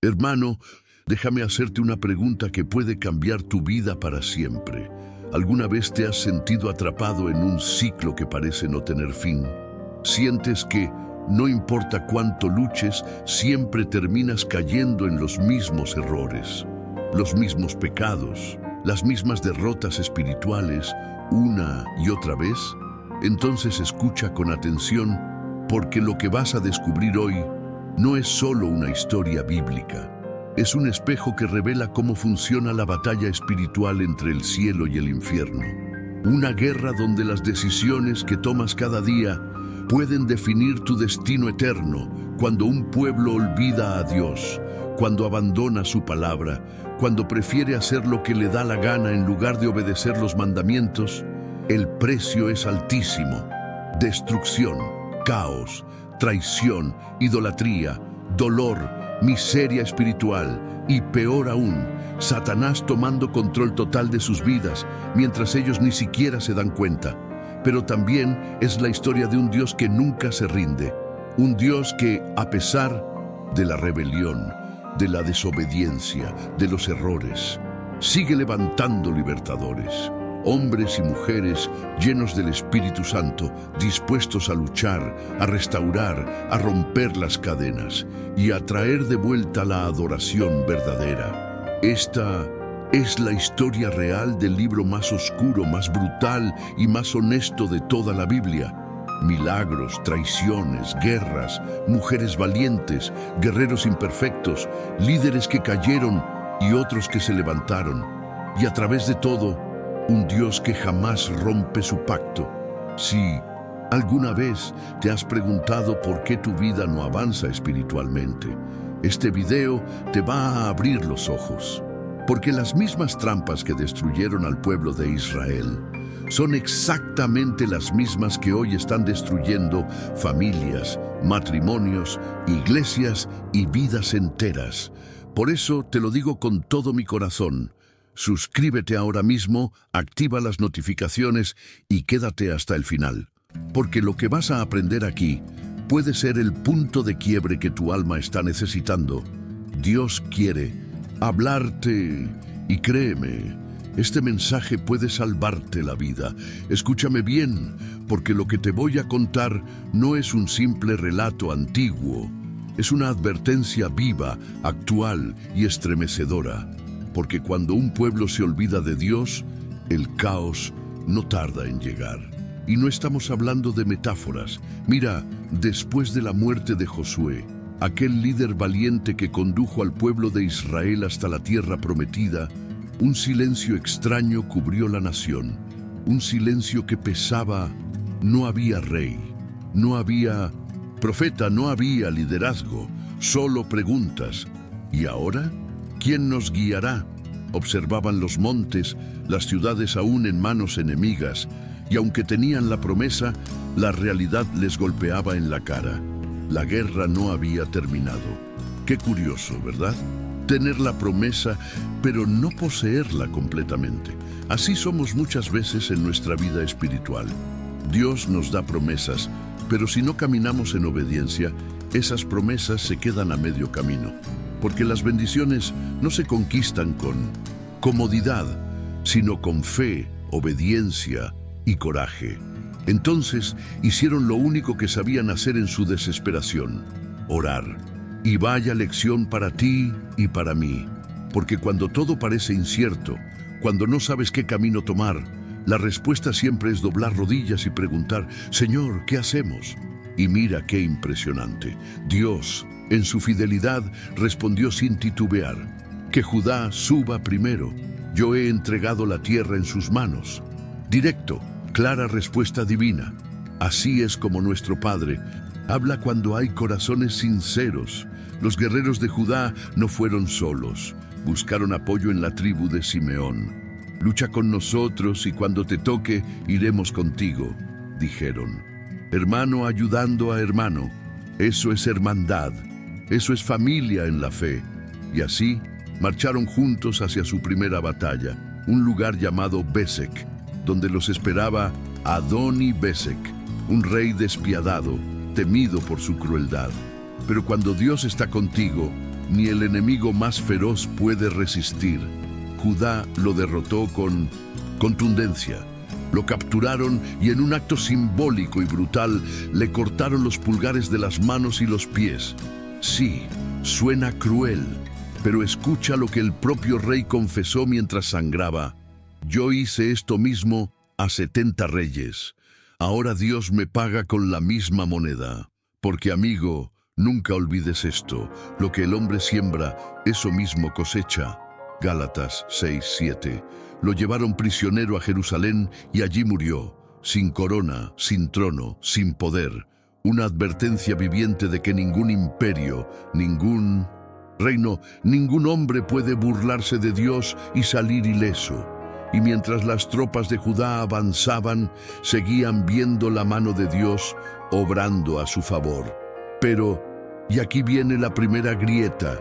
Hermano, déjame hacerte una pregunta que puede cambiar tu vida para siempre. ¿Alguna vez te has sentido atrapado en un ciclo que parece no tener fin? ¿Sientes que, no importa cuánto luches, siempre terminas cayendo en los mismos errores, los mismos pecados, las mismas derrotas espirituales, una y otra vez? Entonces escucha con atención, porque lo que vas a descubrir hoy no es solo una historia bíblica. Es un espejo que revela cómo funciona la batalla espiritual entre el cielo y el infierno. Una guerra donde las decisiones que tomas cada día pueden definir tu destino eterno. Cuando un pueblo olvida a Dios, cuando abandona su palabra, cuando prefiere hacer lo que le da la gana en lugar de obedecer los mandamientos, el precio es altísimo. Destrucción, caos, traición, idolatría, dolor, miseria espiritual y, peor aún, Satanás tomando control total de sus vidas mientras ellos ni siquiera se dan cuenta. Pero también es la historia de un Dios que nunca se rinde, un Dios que, a pesar de la rebelión, de la desobediencia, de los errores, sigue levantando libertadores. Hombres y mujeres llenos del Espíritu Santo, dispuestos a luchar, a restaurar, a romper las cadenas y a traer de vuelta la adoración verdadera. Esta es la historia real del libro más oscuro, más brutal y más honesto de toda la Biblia. Milagros, traiciones, guerras, mujeres valientes, guerreros imperfectos, líderes que cayeron y otros que se levantaron. Y a través de todo, un Dios que jamás rompe su pacto. Si alguna vez te has preguntado por qué tu vida no avanza espiritualmente, este video te va a abrir los ojos. Porque las mismas trampas que destruyeron al pueblo de Israel son exactamente las mismas que hoy están destruyendo familias, matrimonios, iglesias y vidas enteras. Por eso te lo digo con todo mi corazón. Suscríbete ahora mismo, activa las notificaciones y quédate hasta el final. Porque lo que vas a aprender aquí puede ser el punto de quiebre que tu alma está necesitando. Dios quiere hablarte y créeme, este mensaje puede salvarte la vida. Escúchame bien, porque lo que te voy a contar no es un simple relato antiguo. Es una advertencia viva, actual y estremecedora. Porque cuando un pueblo se olvida de Dios, el caos no tarda en llegar. Y no estamos hablando de metáforas. Mira, después de la muerte de Josué, aquel líder valiente que condujo al pueblo de Israel hasta la tierra prometida, un silencio extraño cubrió la nación. Un silencio que pesaba. No había rey, no había profeta, no había liderazgo, solo preguntas. ¿Y ahora? ¿Quién nos guiará? Observaban los montes, las ciudades aún en manos enemigas, y aunque tenían la promesa, la realidad les golpeaba en la cara. La guerra no había terminado. Qué curioso, ¿verdad? Tener la promesa, pero no poseerla completamente. Así somos muchas veces en nuestra vida espiritual. Dios nos da promesas, pero si no caminamos en obediencia, esas promesas se quedan a medio camino. Porque las bendiciones no se conquistan con comodidad, sino con fe, obediencia y coraje. Entonces hicieron lo único que sabían hacer en su desesperación: orar. Y vaya lección para ti y para mí. Porque cuando todo parece incierto, cuando no sabes qué camino tomar, la respuesta siempre es doblar rodillas y preguntar: Señor, ¿qué hacemos? Y mira qué impresionante. Dios, en su fidelidad, respondió sin titubear: que Judá suba primero. Yo he entregado la tierra en sus manos. Directo, clara respuesta divina. Así es como nuestro Padre habla cuando hay corazones sinceros. Los guerreros de Judá no fueron solos. Buscaron apoyo en la tribu de Simeón. Lucha con nosotros y cuando te toque, iremos contigo, dijeron. Hermano ayudando a hermano. Eso es hermandad. Eso es familia en la fe. Y así marcharon juntos hacia su primera batalla, un lugar llamado Besek, donde los esperaba Adoni-Besek, un rey despiadado, temido por su crueldad. Pero cuando Dios está contigo, ni el enemigo más feroz puede resistir. Judá lo derrotó con contundencia. Lo capturaron y en un acto simbólico y brutal le cortaron los pulgares de las manos y los pies. Sí, suena cruel, pero escucha lo que el propio rey confesó mientras sangraba. Yo hice esto mismo a 70 reyes. Ahora Dios me paga con la misma moneda. Porque, amigo, nunca olvides esto. Lo que el hombre siembra, eso mismo cosecha. Gálatas 6:7. Lo llevaron prisionero a Jerusalén y allí murió, sin corona, sin trono, sin poder. Una advertencia viviente de que ningún imperio, ningún reino, ningún hombre puede burlarse de Dios y salir ileso. Y mientras las tropas de Judá avanzaban, seguían viendo la mano de Dios obrando a su favor. Pero, y aquí viene la primera grieta,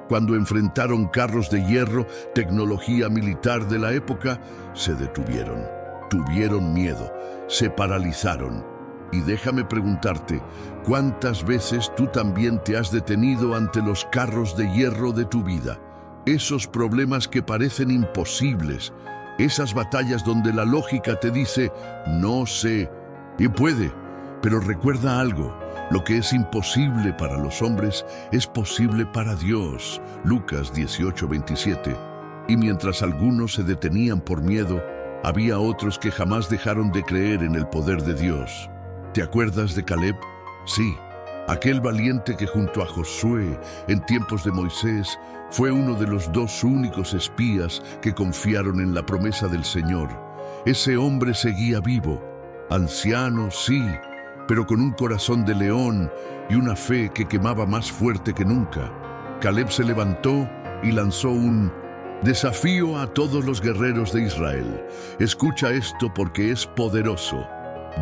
cuando enfrentaron carros de hierro, tecnología militar de la época, se detuvieron, tuvieron miedo, se paralizaron. Y déjame preguntarte, ¿cuántas veces tú también te has detenido ante los carros de hierro de tu vida? Esos problemas que parecen imposibles, esas batallas donde la lógica te dice, no sé, y puede, pero recuerda algo. Lo que es imposible para los hombres es posible para Dios. Lucas 18:27. Y mientras algunos se detenían por miedo, había otros que jamás dejaron de creer en el poder de Dios. ¿Te acuerdas de Caleb? Sí, aquel valiente que junto a Josué, en tiempos de Moisés, fue uno de los 2 únicos espías que confiaron en la promesa del Señor. Ese hombre seguía vivo, anciano, sí, pero con un corazón de león y una fe que quemaba más fuerte que nunca. Caleb se levantó y lanzó un desafío a todos los guerreros de Israel. Escucha esto porque es poderoso.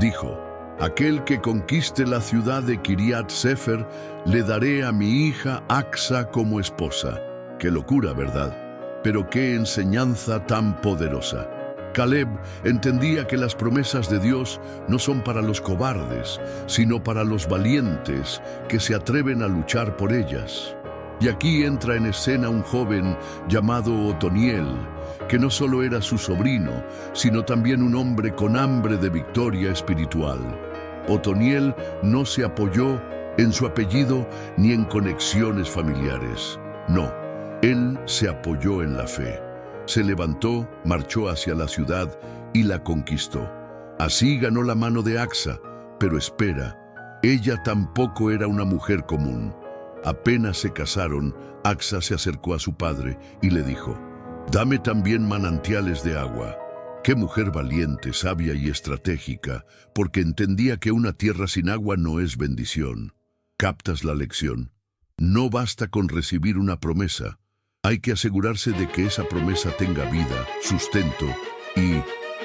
Dijo, aquel que conquiste la ciudad de Kiriat Sefer, le daré a mi hija Axa como esposa. Qué locura, ¿verdad? Pero qué enseñanza tan poderosa. Caleb entendía que las promesas de Dios no son para los cobardes, sino para los valientes que se atreven a luchar por ellas. Y aquí entra en escena un joven llamado Otoniel, que no solo era su sobrino, sino también un hombre con hambre de victoria espiritual. Otoniel no se apoyó en su apellido ni en conexiones familiares. No, él se apoyó en la fe. Se levantó, marchó hacia la ciudad y la conquistó. Así ganó la mano de Axa, pero espera, ella tampoco era una mujer común. Apenas se casaron, Axa se acercó a su padre y le dijo, dame también manantiales de agua. Qué mujer valiente, sabia y estratégica, porque entendía que una tierra sin agua no es bendición. ¿Captas la lección? No basta con recibir una promesa. Hay que asegurarse de que esa promesa tenga vida, sustento y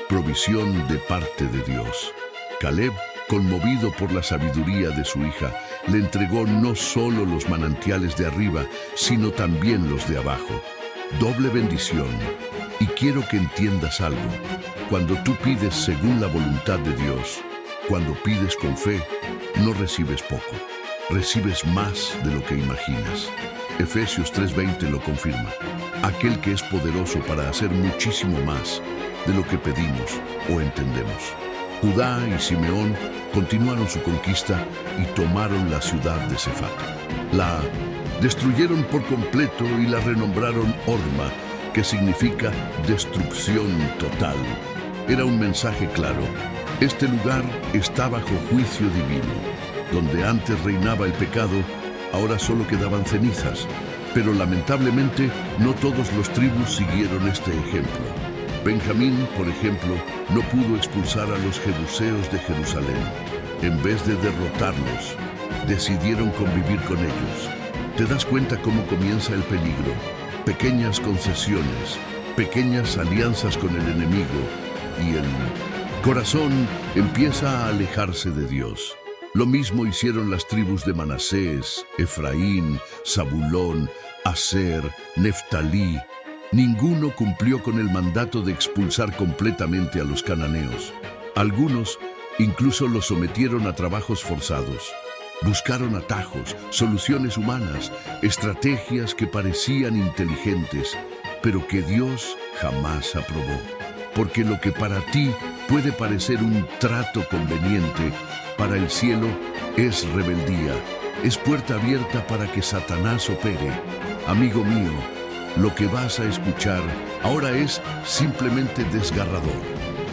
provisión de parte de Dios. Caleb, conmovido por la sabiduría de su hija, le entregó no solo los manantiales de arriba, sino también los de abajo. Doble bendición. Y quiero que entiendas algo. Cuando tú pides según la voluntad de Dios, cuando pides con fe, no recibes poco, recibes más de lo que imaginas. Efesios 3:20 lo confirma. Aquel que es poderoso para hacer muchísimo más de lo que pedimos o entendemos. Judá y Simeón continuaron su conquista y tomaron la ciudad de Sefat. La destruyeron por completo y la renombraron Horma, que significa destrucción total. Era un mensaje claro. Este lugar está bajo juicio divino. Donde antes reinaba el pecado, ahora solo quedaban cenizas. Pero lamentablemente, no todos los tribus siguieron este ejemplo. Benjamín, por ejemplo, no pudo expulsar a los jebuseos de Jerusalén. En vez de derrotarlos, decidieron convivir con ellos. ¿Te das cuenta cómo comienza el peligro? Pequeñas concesiones, pequeñas alianzas con el enemigo, y el corazón empieza a alejarse de Dios. Lo mismo hicieron las tribus de Manasés, Efraín, Zabulón, Aser, Neftalí. Ninguno cumplió con el mandato de expulsar completamente a los cananeos. Algunos incluso los sometieron a trabajos forzados. Buscaron atajos, soluciones humanas, estrategias que parecían inteligentes, pero que Dios jamás aprobó. Porque lo que para ti puede parecer un trato conveniente, para el cielo es rebeldía, es puerta abierta para que Satanás opere. Amigo mío, lo que vas a escuchar ahora es simplemente desgarrador,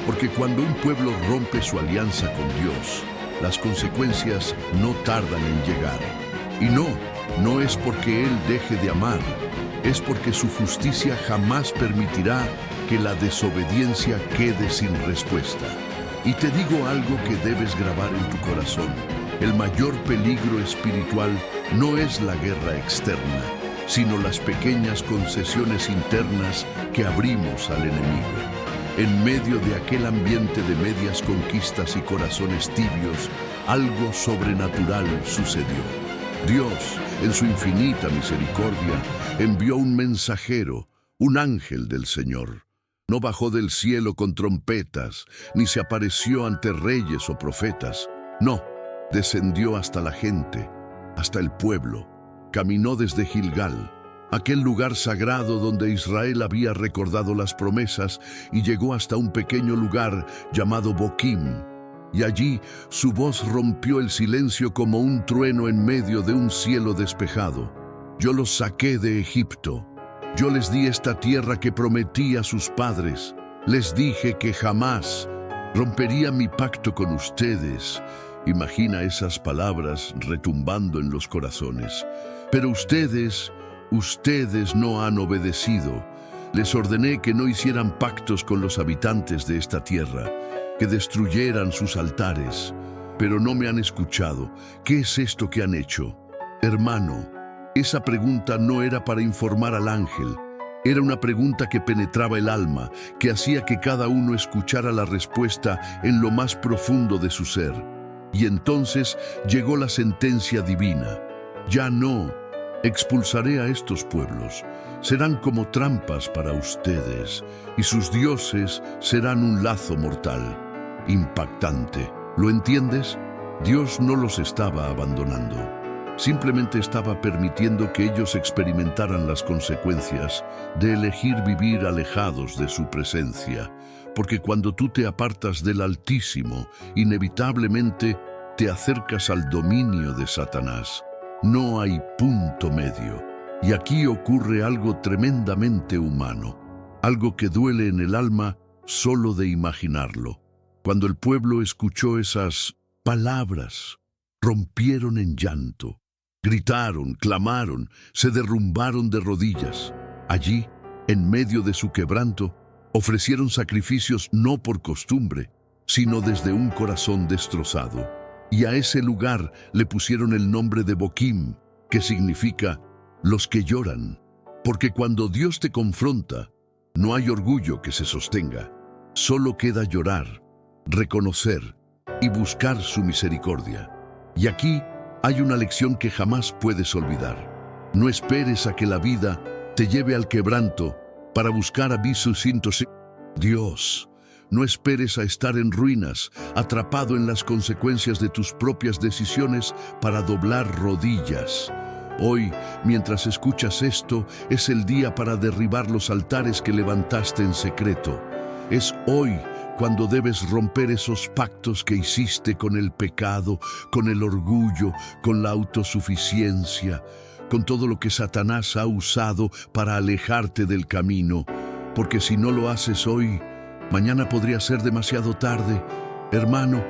porque cuando un pueblo rompe su alianza con Dios, las consecuencias no tardan en llegar. Y no es porque Él deje de amar, es porque su justicia jamás permitirá que la desobediencia quede sin respuesta. Y te digo algo que debes grabar en tu corazón. El mayor peligro espiritual no es la guerra externa, sino las pequeñas concesiones internas que abrimos al enemigo. En medio de aquel ambiente de medias conquistas y corazones tibios, algo sobrenatural sucedió. Dios, en su infinita misericordia, envió un mensajero, un ángel del Señor. No bajó del cielo con trompetas, ni se apareció ante reyes o profetas. No, descendió hasta la gente, hasta el pueblo. Caminó desde Gilgal, aquel lugar sagrado donde Israel había recordado las promesas, y llegó hasta un pequeño lugar llamado Boquim. Y allí su voz rompió el silencio como un trueno en medio de un cielo despejado. Yo los saqué de Egipto. Yo les di esta tierra que prometí a sus padres. Les dije que jamás rompería mi pacto con ustedes. Imagina esas palabras retumbando en los corazones. Pero ustedes no han obedecido. Les ordené que no hicieran pactos con los habitantes de esta tierra, que destruyeran sus altares, pero no me han escuchado. ¿Qué es esto que han hecho? Hermano, esa pregunta no era para informar al ángel. Era una pregunta que penetraba el alma, que hacía que cada uno escuchara la respuesta en lo más profundo de su ser. Y entonces llegó la sentencia divina. Ya no. Expulsaré a estos pueblos. Serán como trampas para ustedes, y sus dioses serán un lazo mortal. Impactante. ¿Lo entiendes? Dios no los estaba abandonando. Simplemente estaba permitiendo que ellos experimentaran las consecuencias de elegir vivir alejados de su presencia. Porque cuando tú te apartas del Altísimo, inevitablemente te acercas al dominio de Satanás. No hay punto medio. Y aquí ocurre algo tremendamente humano, algo que duele en el alma solo de imaginarlo. Cuando el pueblo escuchó esas palabras, rompieron en llanto, gritaron, clamaron, se derrumbaron de rodillas. Allí, en medio de su quebranto, ofrecieron sacrificios no por costumbre, sino desde un corazón destrozado. Y a ese lugar le pusieron el nombre de Boquim, que significa los que lloran. Porque cuando Dios te confronta, no hay orgullo que se sostenga. Solo queda llorar, reconocer y buscar su misericordia. Y aquí hay una lección que jamás puedes olvidar. No esperes a que la vida te lleve al quebranto para buscar avisos sin Dios. No esperes a estar en ruinas, atrapado en las consecuencias de tus propias decisiones para doblar rodillas. Hoy, mientras escuchas esto, es el día para derribar los altares que levantaste en secreto. Es hoy cuando debes romper esos pactos que hiciste con el pecado, con el orgullo, con la autosuficiencia, con todo lo que Satanás ha usado para alejarte del camino. Porque si no lo haces hoy, mañana podría ser demasiado tarde. Hermano,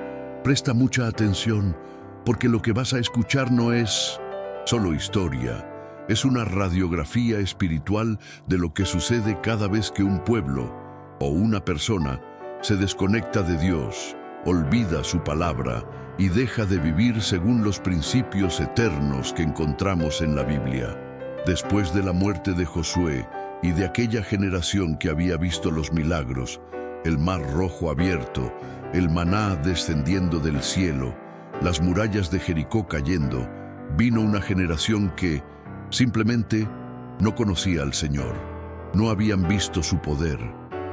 presta mucha atención, porque lo que vas a escuchar no es solo historia. Es una radiografía espiritual de lo que sucede cada vez que un pueblo o una persona se desconecta de Dios, olvida su palabra y deja de vivir según los principios eternos que encontramos en la Biblia. Después de la muerte de Josué y de aquella generación que había visto los milagros, el mar rojo abierto, el maná descendiendo del cielo, las murallas de Jericó cayendo, vino una generación que simplemente no conocía al Señor. No habían visto su poder,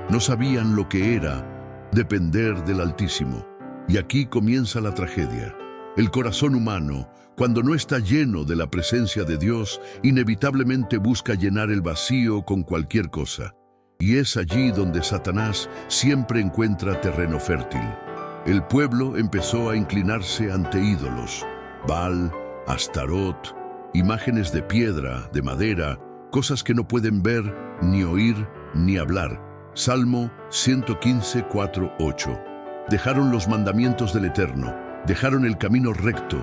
no sabían lo que era depender del Altísimo. Y aquí comienza la tragedia. El corazón humano, cuando no está lleno de la presencia de Dios, inevitablemente busca llenar el vacío con cualquier cosa. Y es allí donde Satanás siempre encuentra terreno fértil. El pueblo empezó a inclinarse ante ídolos, Baal, Astarot, imágenes de piedra, de madera, cosas que no pueden ver, ni oír, ni hablar. Salmo 115, 4, 8. Dejaron los mandamientos del Eterno, dejaron el camino recto,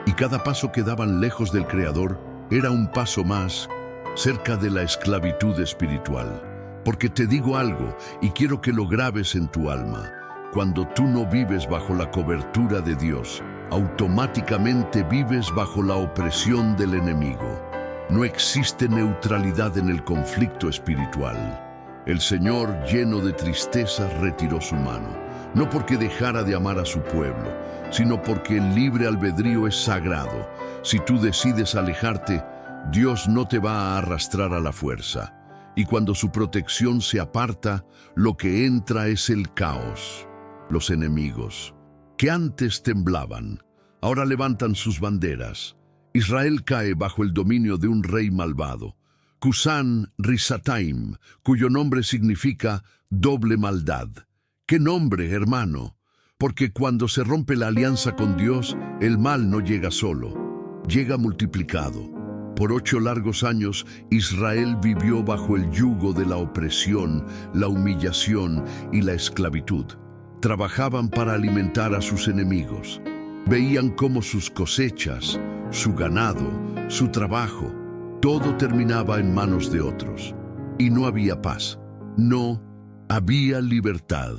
y cada paso que daban lejos del Creador era un paso más cerca de la esclavitud espiritual. Porque te digo algo, y quiero que lo grabes en tu alma. Cuando tú no vives bajo la cobertura de Dios, automáticamente vives bajo la opresión del enemigo. No existe neutralidad en el conflicto espiritual. El Señor, lleno de tristeza, retiró su mano, no porque dejara de amar a su pueblo, sino porque el libre albedrío es sagrado. Si tú decides alejarte, Dios no te va a arrastrar a la fuerza. Y cuando su protección se aparta, lo que entra es el caos. Los enemigos, que antes temblaban, ahora levantan sus banderas. Israel cae bajo el dominio de un rey malvado, Cusán Risataim, cuyo nombre significa doble maldad. ¿Qué nombre, hermano? Porque cuando se rompe la alianza con Dios, el mal no llega solo, llega multiplicado. Por 8 largos años, Israel vivió bajo el yugo de la opresión, la humillación y la esclavitud. Trabajaban para alimentar a sus enemigos. Veían cómo sus cosechas, su ganado, su trabajo, todo terminaba en manos de otros. Y no había paz, no había libertad,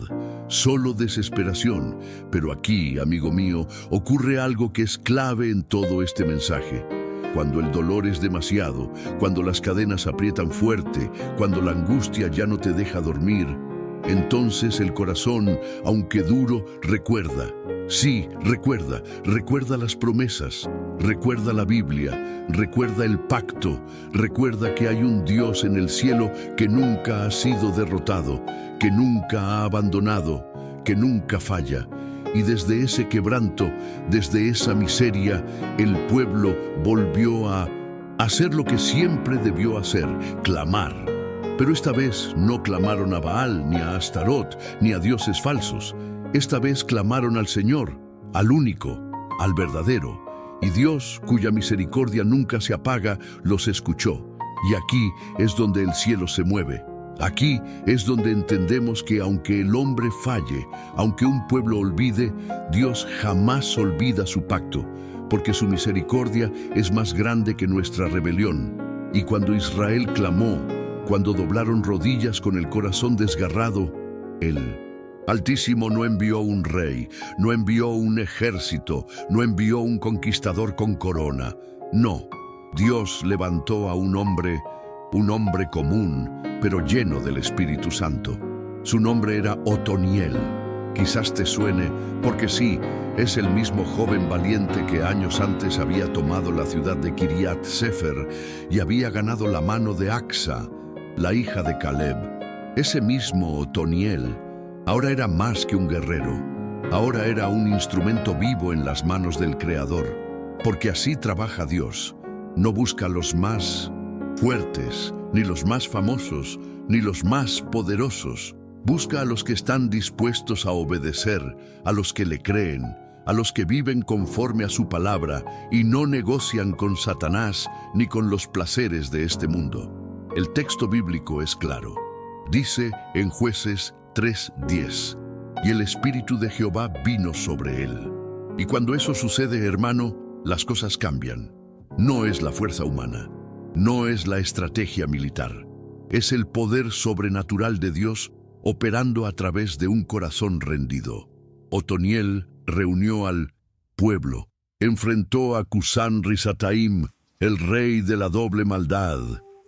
solo desesperación. Pero aquí, amigo mío, ocurre algo que es clave en todo este mensaje. Cuando el dolor es demasiado, cuando las cadenas aprietan fuerte, cuando la angustia ya no te deja dormir, entonces el corazón, aunque duro, recuerda. Sí, recuerda las promesas, recuerda la Biblia, recuerda el pacto, recuerda que hay un Dios en el cielo que nunca ha sido derrotado, que nunca ha abandonado, que nunca falla. Y desde ese quebranto, desde esa miseria, el pueblo volvió a hacer lo que siempre debió hacer, clamar. Pero esta vez no clamaron a Baal, ni a Astarot, ni a dioses falsos. Esta vez clamaron al Señor, al único, al verdadero. Y Dios, cuya misericordia nunca se apaga, los escuchó. Y aquí es donde el cielo se mueve. Aquí es donde entendemos que aunque el hombre falle, aunque un pueblo olvide, Dios jamás olvida su pacto, porque su misericordia es más grande que nuestra rebelión. Y cuando Israel clamó, cuando doblaron rodillas con el corazón desgarrado, el Altísimo no envió un rey, no envió un ejército, no envió un conquistador con corona. No, Dios levantó a un hombre común, pero lleno del Espíritu Santo. Su nombre era Otoniel. Quizás te suene, porque sí, es el mismo joven valiente que años antes había tomado la ciudad de Kiriat Sefer y había ganado la mano de Acsa, la hija de Caleb. Ese mismo Otoniel ahora era más que un guerrero. Ahora era un instrumento vivo en las manos del Creador, porque así trabaja Dios. No busca los más fuertes, ni los más famosos, ni los más poderosos. Busca a los que están dispuestos a obedecer, a los que le creen, a los que viven conforme a su palabra y no negocian con Satanás ni con los placeres de este mundo. El texto bíblico es claro. Dice en Jueces 3:10, y el Espíritu de Jehová vino sobre él. Y cuando eso sucede, hermano, las cosas cambian. No es la fuerza humana, no es la estrategia militar, es el poder sobrenatural de Dios operando a través de un corazón rendido. Otoniel reunió al pueblo, enfrentó a Cusán Risataim, el rey de la doble maldad,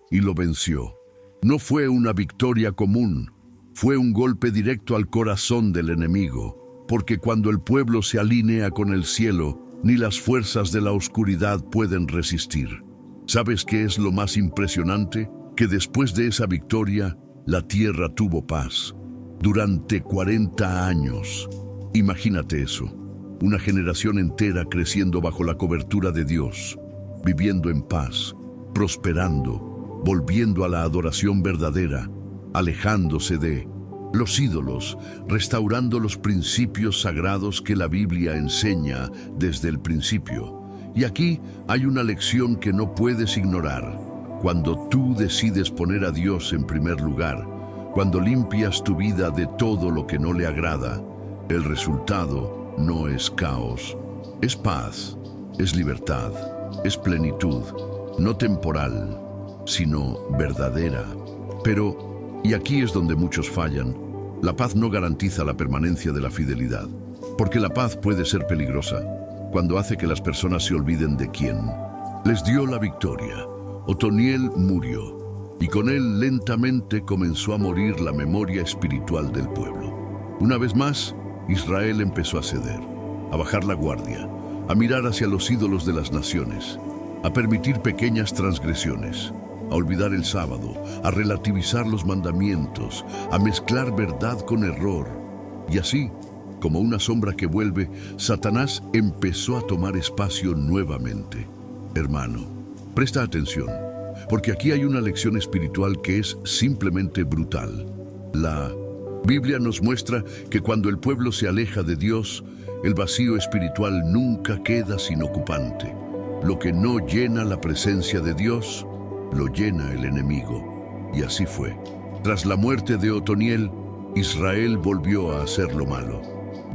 y lo venció. No fue una victoria común, fue un golpe directo al corazón del enemigo, porque cuando el pueblo se alinea con el cielo, ni las fuerzas de la oscuridad pueden resistir. ¿Sabes qué es lo más impresionante? Que después de esa victoria, la tierra tuvo paz. Durante 40 años. Imagínate eso. una generación entera creciendo bajo la cobertura de Dios, viviendo en paz, prosperando, volviendo a la adoración verdadera, alejándose de los ídolos, restaurando los principios sagrados que la Biblia enseña desde el principio. Y aquí hay una lección que no puedes ignorar. Cuando tú decides poner a Dios en primer lugar, cuando limpias tu vida de todo lo que no le agrada, el resultado no es caos, es paz, es libertad, es plenitud, no temporal, sino verdadera. Pero y aquí es donde muchos fallan. La paz no garantiza la permanencia de la fidelidad, porque la paz puede ser peligrosa cuando hace que las personas se olviden de quién les dio la victoria. Otoniel murió, y con él lentamente comenzó a morir la memoria espiritual del pueblo. Una vez más, Israel empezó a ceder, a bajar la guardia, a mirar hacia los ídolos de las naciones, a permitir pequeñas transgresiones, a olvidar el sábado, a relativizar los mandamientos, a mezclar verdad con error. Y así, como una sombra que vuelve, Satanás empezó a tomar espacio nuevamente. Hermano, presta atención, porque aquí hay una lección espiritual que es simplemente brutal. La Biblia nos muestra que cuando el pueblo se aleja de Dios, el vacío espiritual nunca queda sin ocupante. Lo que no llena la presencia de Dios, lo llena el enemigo. Y así fue. Tras la muerte de Otoniel, Israel volvió a hacer lo malo.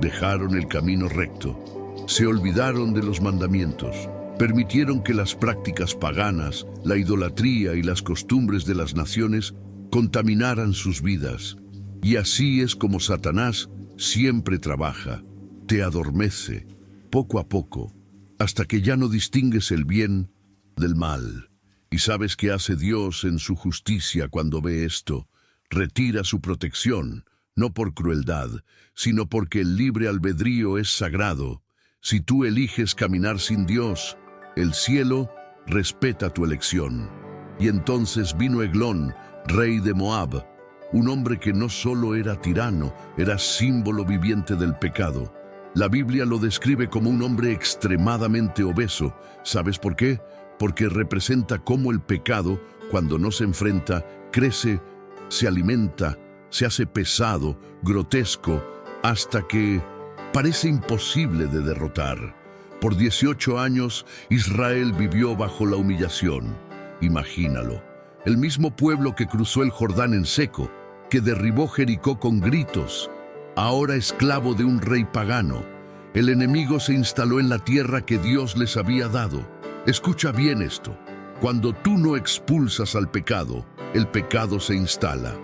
Dejaron el camino recto, se olvidaron de los mandamientos, permitieron que las prácticas paganas, la idolatría y las costumbres de las naciones contaminaran sus vidas. Y así es como Satanás siempre trabaja, te adormece, poco a poco, hasta que ya no distingues el bien del mal. ¿Y sabes qué hace Dios en su justicia cuando ve esto? Retira su protección, no por crueldad, sino porque el libre albedrío es sagrado. Si tú eliges caminar sin Dios, el cielo respeta tu elección. Y entonces vino Eglón, rey de Moab, un hombre que no solo era tirano, era símbolo viviente del pecado. La Biblia lo describe como un hombre extremadamente obeso. ¿Sabes por qué? Porque representa cómo el pecado, cuando no se enfrenta, crece, se alimenta, se hace pesado, grotesco, hasta que parece imposible de derrotar. Por 18 años, Israel vivió bajo la humillación. Imagínalo, el mismo pueblo que cruzó el Jordán en seco, que derribó Jericó con gritos, ahora esclavo de un rey pagano. El enemigo se instaló en la tierra que Dios les había dado. Escucha bien esto. Cuando tú no expulsas al pecado, el pecado se instala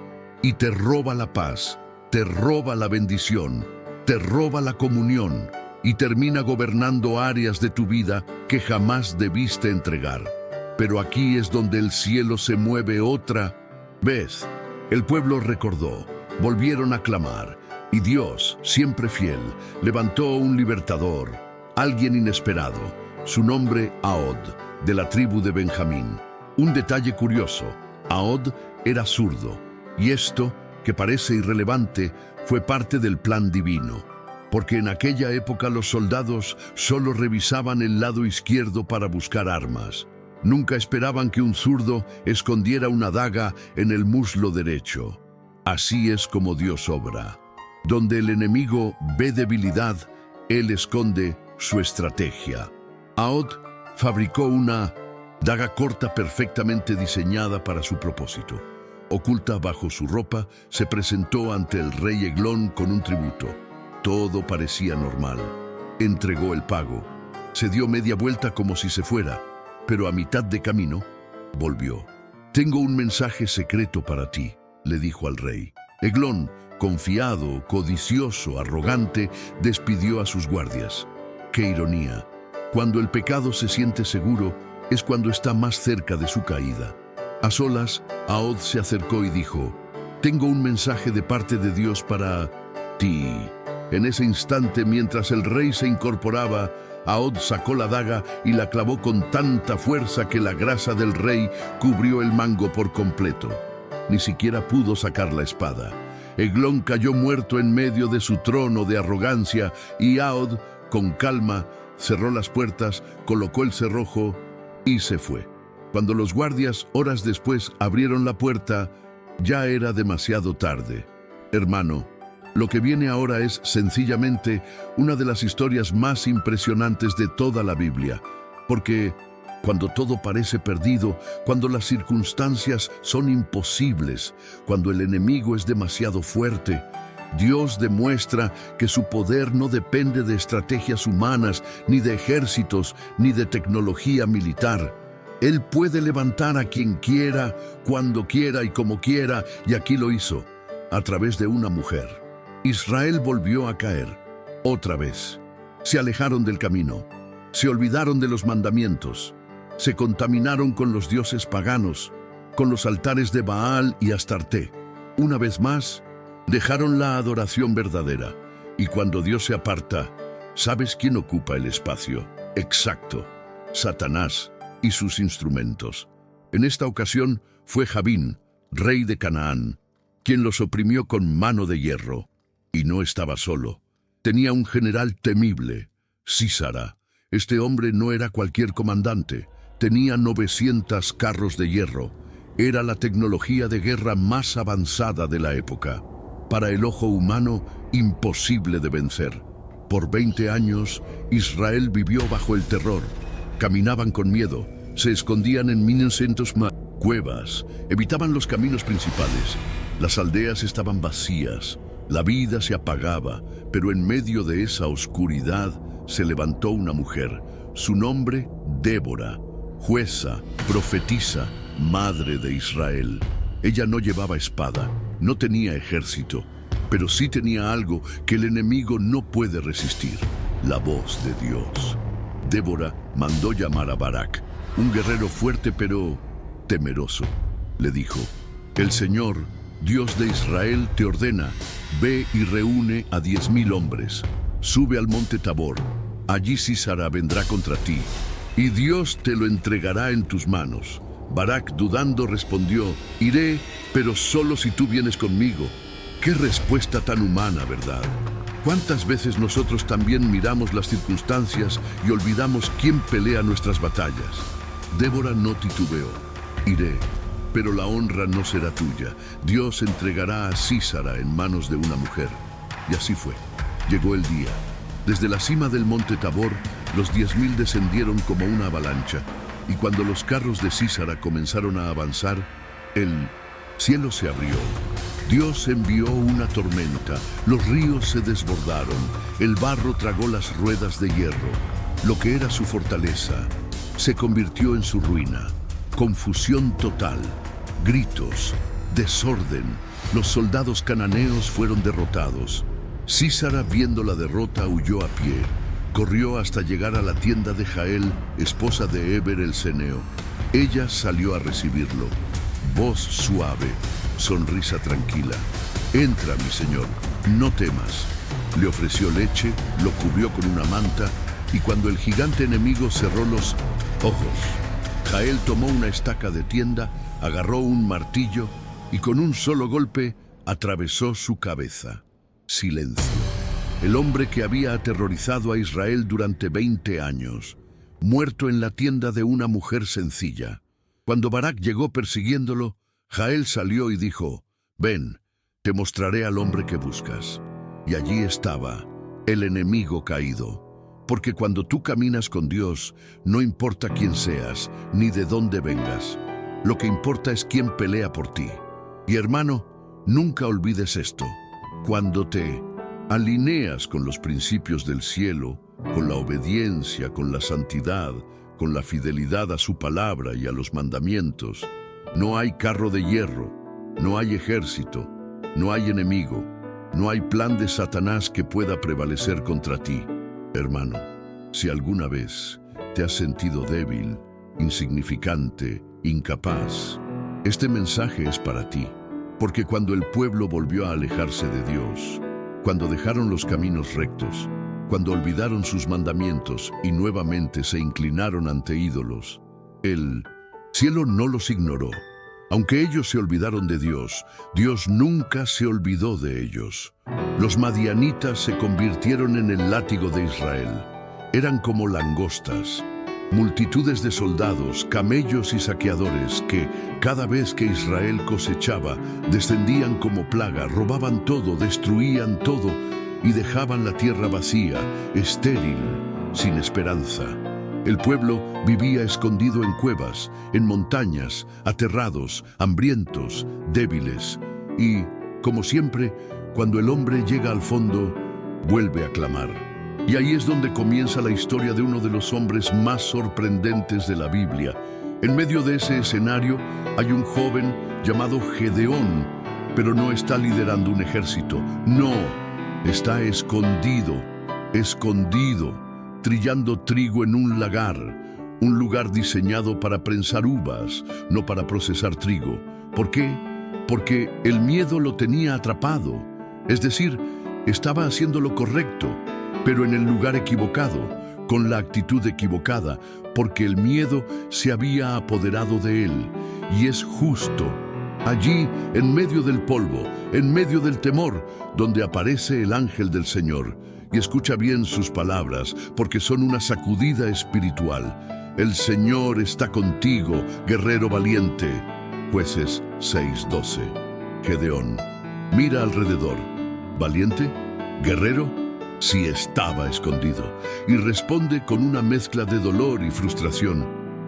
y te roba la paz, te roba la bendición, te roba la comunión y termina gobernando áreas de tu vida que jamás debiste entregar. Pero aquí es donde el cielo se mueve otra vez. El pueblo recordó, volvieron a clamar, y Dios, siempre fiel, levantó un libertador, alguien inesperado, su nombre Ahod, de la tribu de Benjamín. Un detalle curioso, Ahod era zurdo, y esto, que parece irrelevante, fue parte del plan divino, porque en aquella época los soldados solo revisaban el lado izquierdo para buscar armas. Nunca esperaban que un zurdo escondiera una daga en el muslo derecho. Así es como Dios obra. Donde el enemigo ve debilidad, Él esconde su estrategia. Ahod fabricó una daga corta perfectamente diseñada para su propósito. Oculta bajo su ropa, se presentó ante el rey Eglón con un tributo. Todo parecía normal. Entregó el pago. Se dio media vuelta como si se fuera, pero a mitad de camino volvió. «Tengo un mensaje secreto para ti», le dijo al rey. Eglón, confiado, codicioso, arrogante, despidió a sus guardias. ¡Qué ironía! Cuando el pecado se siente seguro, es cuando está más cerca de su caída. A solas, Ahod se acercó y dijo: «Tengo un mensaje de parte de Dios para ti». En ese instante, mientras el rey se incorporaba, Ahod sacó la daga y la clavó con tanta fuerza que la grasa del rey cubrió el mango por completo. Ni siquiera pudo sacar la espada. Eglón cayó muerto en medio de su trono de arrogancia y Ahod, Con calma, cerró las puertas, colocó el cerrojo y se fue. Cuando los guardias, horas después, abrieron la puerta, ya era demasiado tarde. Hermano, lo que viene ahora es sencillamente una de las historias más impresionantes de toda la Biblia, porque cuando todo parece perdido, cuando las circunstancias son imposibles, cuando el enemigo es demasiado fuerte, Dios demuestra que su poder no depende de estrategias humanas, ni de ejércitos, ni de tecnología militar. Él puede levantar a quien quiera, cuando quiera y como quiera, y aquí lo hizo, a través de una mujer. Israel volvió a caer, otra vez. Se alejaron del camino, se olvidaron de los mandamientos, se contaminaron con los dioses paganos, con los altares de Baal y Astarté. Una vez más, dejaron la adoración verdadera, y cuando Dios se aparta, ¿sabes quién ocupa el espacio? Exacto, Satanás y sus instrumentos. En esta ocasión fue Jabín, rey de Canaán, quien los oprimió con mano de hierro. Y no estaba solo. Tenía un general temible, Sísara. Este hombre no era cualquier comandante. Tenía 900 carros de hierro. Era la tecnología de guerra más avanzada de la época. Para el ojo humano, imposible de vencer. Por 20 años, Israel vivió bajo el terror. Caminaban con miedo, se escondían en cuevas, evitaban los caminos principales. Las aldeas estaban vacías, la vida se apagaba, pero en medio de esa oscuridad se levantó una mujer. Su nombre, Débora, jueza, profetisa, madre de Israel. Ella no llevaba espada, no tenía ejército, pero sí tenía algo que el enemigo no puede resistir: la voz de Dios. Débora mandó llamar a Barak, un guerrero fuerte pero temeroso. Le dijo: el Señor, Dios de Israel, te ordena, ve y reúne a 10,000 hombres. Sube al monte Tabor, allí Sísara vendrá contra ti, y Dios te lo entregará en tus manos. Barak, dudando, respondió: iré, pero solo si tú vienes conmigo. Qué respuesta tan humana, ¿verdad? ¿Cuántas veces nosotros también miramos las circunstancias y olvidamos quién pelea nuestras batallas? Débora no titubeó. Iré, pero la honra no será tuya. Dios entregará a Sísara en manos de una mujer. Y así fue. Llegó el día. Desde la cima del monte Tabor, los 10,000 descendieron como una avalancha, y cuando los carros de Sísara comenzaron a avanzar, el cielo se abrió. Dios envió una tormenta, los ríos se desbordaron, el barro tragó las ruedas de hierro. Lo que era su fortaleza se convirtió en su ruina. Confusión total, gritos, desorden. Los soldados cananeos fueron derrotados. Sísara, viendo la derrota, huyó a pie. Corrió hasta llegar a la tienda de Jael, esposa de Heber el ceneo. Ella salió a recibirlo. Voz suave, sonrisa tranquila. Entra, mi señor, no temas. Le ofreció leche, lo cubrió con una manta, y cuando el gigante enemigo cerró los ojos, Jael tomó una estaca de tienda, agarró un martillo y con un solo golpe atravesó su cabeza. Silencio. El hombre que había aterrorizado a Israel durante 20 años, muerto en la tienda de una mujer sencilla. Cuando Barak llegó persiguiéndolo, Jael salió y dijo: ven, te mostraré al hombre que buscas. Y allí estaba, el enemigo caído. Porque cuando tú caminas con Dios, no importa quién seas, ni de dónde vengas. Lo que importa es quién pelea por ti. Y hermano, nunca olvides esto. Cuando te alineas con los principios del cielo, con la obediencia, con la santidad, con la fidelidad a su palabra y a los mandamientos, no hay carro de hierro, no hay ejército, no hay enemigo, no hay plan de Satanás que pueda prevalecer contra ti. Hermano, si alguna vez te has sentido débil, insignificante, incapaz, este mensaje es para ti. Porque cuando el pueblo volvió a alejarse de Dios, cuando dejaron los caminos rectos, cuando olvidaron sus mandamientos y nuevamente se inclinaron ante ídolos, el cielo no los ignoró. Aunque ellos se olvidaron de Dios, Dios nunca se olvidó de ellos. Los madianitas se convirtieron en el látigo de Israel. Eran como langostas, multitudes de soldados, camellos y saqueadores que, cada vez que Israel cosechaba, descendían como plaga, robaban todo, destruían todo y dejaban la tierra vacía, estéril, sin esperanza. El pueblo vivía escondido en cuevas, en montañas, aterrados, hambrientos, débiles. Y, como siempre, cuando el hombre llega al fondo, vuelve a clamar. Y ahí es donde comienza la historia de uno de los hombres más sorprendentes de la Biblia. En medio de ese escenario hay un joven llamado Gedeón, pero no está liderando un ejército. No, está escondido, trillando trigo en un lagar, un lugar diseñado para prensar uvas, no para procesar trigo. ¿Por qué? Porque el miedo lo tenía atrapado. Es decir, estaba haciendo lo correcto, pero en el lugar equivocado, con la actitud equivocada, porque el miedo se había apoderado de él. Y es justo allí, en medio del polvo, en medio del temor, donde aparece el ángel del Señor. Y escucha bien sus palabras, porque son una sacudida espiritual. El Señor está contigo, guerrero valiente. Jueces 6:12. Gedeón mira alrededor. ¿Valiente? ¿Guerrero? Sí, estaba escondido. Y responde con una mezcla de dolor y frustración.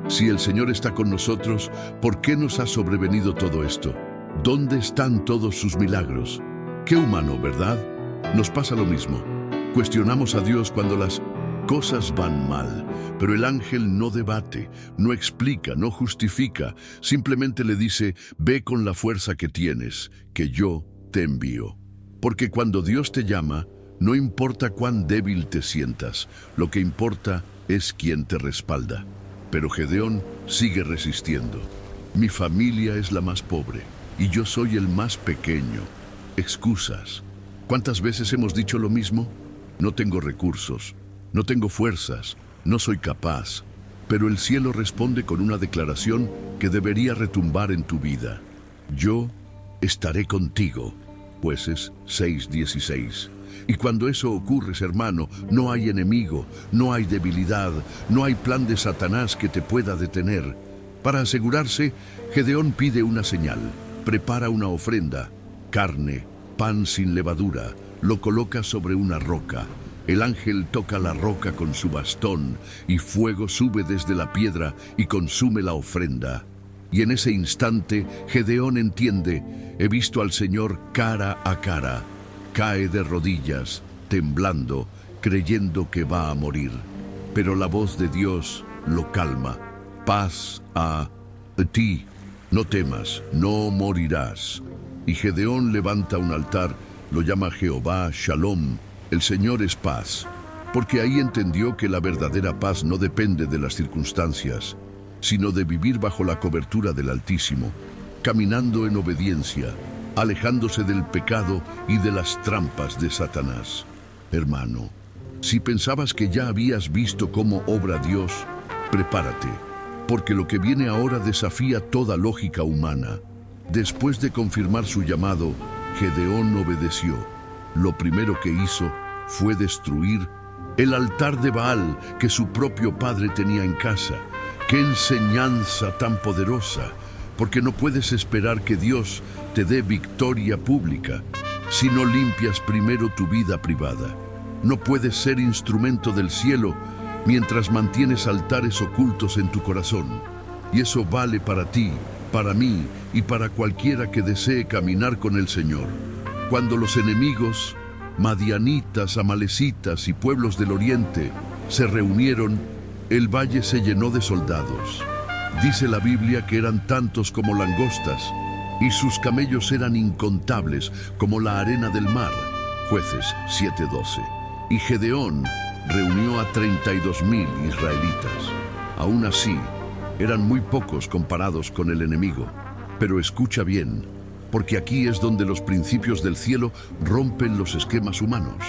Si el Señor está con nosotros, ¿por qué nos ha sobrevenido todo esto? ¿Dónde están todos sus milagros? Qué humano, ¿verdad? Nos pasa lo mismo. Cuestionamos a Dios cuando las cosas van mal, pero el ángel no debate, no explica, no justifica, simplemente le dice, ve con la fuerza que tienes, que yo te envío. Porque cuando Dios te llama, no importa cuán débil te sientas, lo que importa es quién te respalda. Pero Gedeón sigue resistiendo. Mi familia es la más pobre y yo soy el más pequeño. Excusas. ¿Cuántas veces hemos dicho lo mismo? No tengo recursos, no tengo fuerzas, no soy capaz. Pero el cielo responde con una declaración que debería retumbar en tu vida. Yo estaré contigo. Jueces 6:16. Y cuando eso ocurre, hermano, no hay enemigo, no hay debilidad, no hay plan de Satanás que te pueda detener. Para asegurarse, Gedeón pide una señal, prepara una ofrenda, carne, pan sin levadura, lo coloca sobre una roca. El ángel toca la roca con su bastón y fuego sube desde la piedra y consume la ofrenda. Y en ese instante, Gedeón entiende, he visto al Señor cara a cara. Cae de rodillas, temblando, creyendo que va a morir. Pero la voz de Dios lo calma. Paz a ti, no temas, no morirás. Y Gedeón levanta un altar, lo llama Jehová Shalom, el Señor es paz, porque ahí entendió que la verdadera paz no depende de las circunstancias, sino de vivir bajo la cobertura del Altísimo, caminando en obediencia, alejándose del pecado y de las trampas de Satanás. Hermano, si pensabas que ya habías visto cómo obra Dios, prepárate, porque lo que viene ahora desafía toda lógica humana. Después de confirmar su llamado, Gedeón obedeció. Lo primero que hizo fue destruir el altar de Baal que su propio padre tenía en casa. ¡Qué enseñanza tan poderosa! Porque no puedes esperar que Dios te dé victoria pública si no limpias primero tu vida privada. No puedes ser instrumento del cielo mientras mantienes altares ocultos en tu corazón. Y eso vale para ti, para mí y para cualquiera que desee caminar con el Señor. Cuando los enemigos, madianitas, amalecitas y pueblos del oriente se reunieron, el valle se llenó de soldados. Dice la Biblia que eran tantos como langostas, y sus camellos eran incontables como la arena del mar. Jueces 7:12. Y Gedeón reunió a 32,000 israelitas. Aún así, eran muy pocos comparados con el enemigo. Pero escucha bien, porque aquí es donde los principios del cielo rompen los esquemas humanos.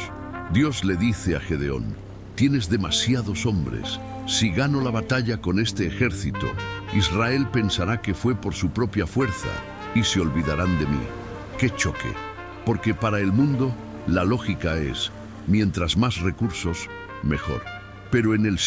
Dios le dice a Gedeón, tienes demasiados hombres. Si gano la batalla con este ejército, Israel pensará que fue por su propia fuerza y se olvidarán de mí. ¡Qué choque! Porque para el mundo la lógica es, mientras más recursos, mejor. Pero en el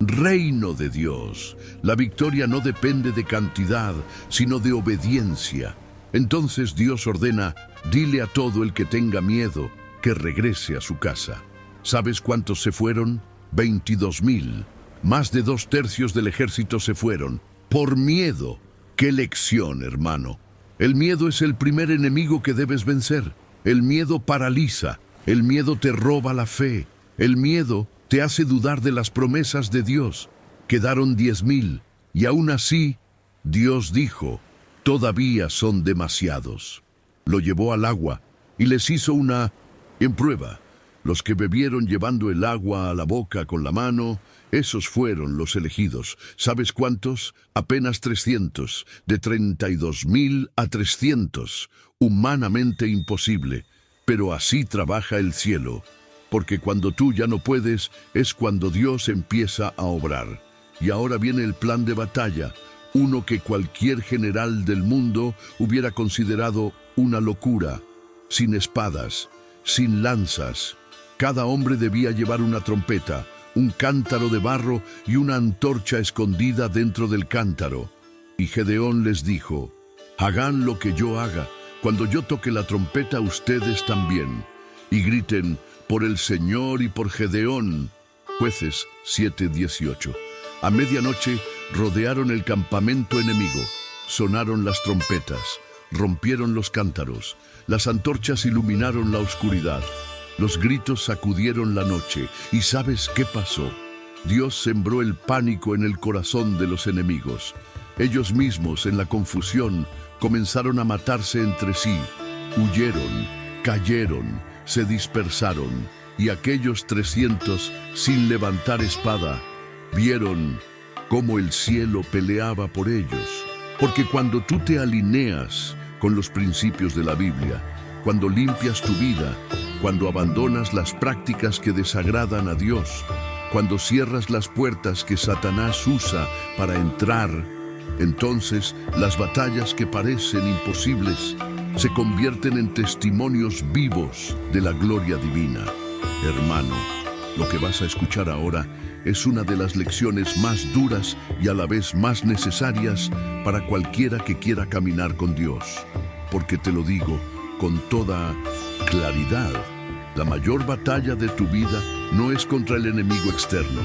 reino de Dios, la victoria no depende de cantidad, sino de obediencia. Entonces Dios ordena, dile a todo el que tenga miedo que regrese a su casa. ¿Sabes cuántos se fueron? 22,000. Más de 2/3 del ejército se fueron. Por miedo. ¡Qué lección, hermano! El miedo es el primer enemigo que debes vencer. El miedo paraliza. El miedo te roba la fe. El miedo te hace dudar de las promesas de Dios. Quedaron 10,000 y aún así, Dios dijo, todavía son demasiados. Lo llevó al agua y les hizo una prueba. Los que bebieron llevando el agua a la boca con la mano, esos fueron los elegidos. ¿Sabes cuántos? Apenas 300. De 32,000 a 300. Humanamente imposible. Pero así trabaja el cielo. Porque cuando tú ya no puedes, es cuando Dios empieza a obrar. Y ahora viene el plan de batalla, uno que cualquier general del mundo hubiera considerado una locura. Sin espadas, sin lanzas. Cada hombre debía llevar una trompeta, un cántaro de barro y una antorcha escondida dentro del cántaro. Y Gedeón les dijo, hagan lo que yo haga. Cuando yo toque la trompeta, ustedes también. Y griten, por el Señor y por Gedeón. Jueces 7:18. A medianoche rodearon el campamento enemigo. Sonaron las trompetas, rompieron los cántaros. Las antorchas iluminaron la oscuridad. Los gritos sacudieron la noche. ¿Y sabes qué pasó? Dios sembró el pánico en el corazón de los enemigos. Ellos mismos, en la confusión, comenzaron a matarse entre sí. Huyeron, cayeron, se dispersaron. Y aquellos 300, sin levantar espada, vieron cómo el cielo peleaba por ellos. Porque cuando tú te alineas con los principios de la Biblia, cuando limpias tu vida, cuando abandonas las prácticas que desagradan a Dios, cuando cierras las puertas que Satanás usa para entrar, entonces las batallas que parecen imposibles se convierten en testimonios vivos de la gloria divina. Hermano, lo que vas a escuchar ahora es una de las lecciones más duras y a la vez más necesarias para cualquiera que quiera caminar con Dios. Porque te lo digo con toda claridad, la mayor batalla de tu vida no es contra el enemigo externo,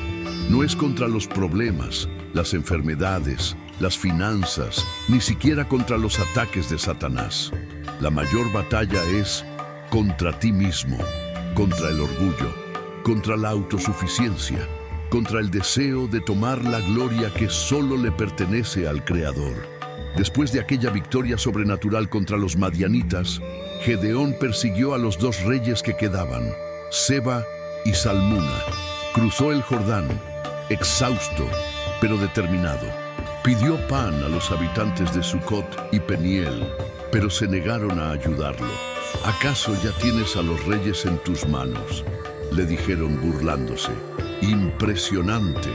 no es contra los problemas, las enfermedades, las finanzas, ni siquiera contra los ataques de Satanás. La mayor batalla es contra ti mismo, contra el orgullo, contra la autosuficiencia, contra el deseo de tomar la gloria que solo le pertenece al Creador. Después de aquella victoria sobrenatural contra los madianitas, Gedeón persiguió a los 2 reyes que quedaban, Seba y Salmuna. Cruzó el Jordán, exhausto, pero determinado. Pidió pan a los habitantes de Sucot y Peniel, pero se negaron a ayudarlo. ¿Acaso ya tienes a los reyes en tus manos?, le dijeron burlándose. Impresionante.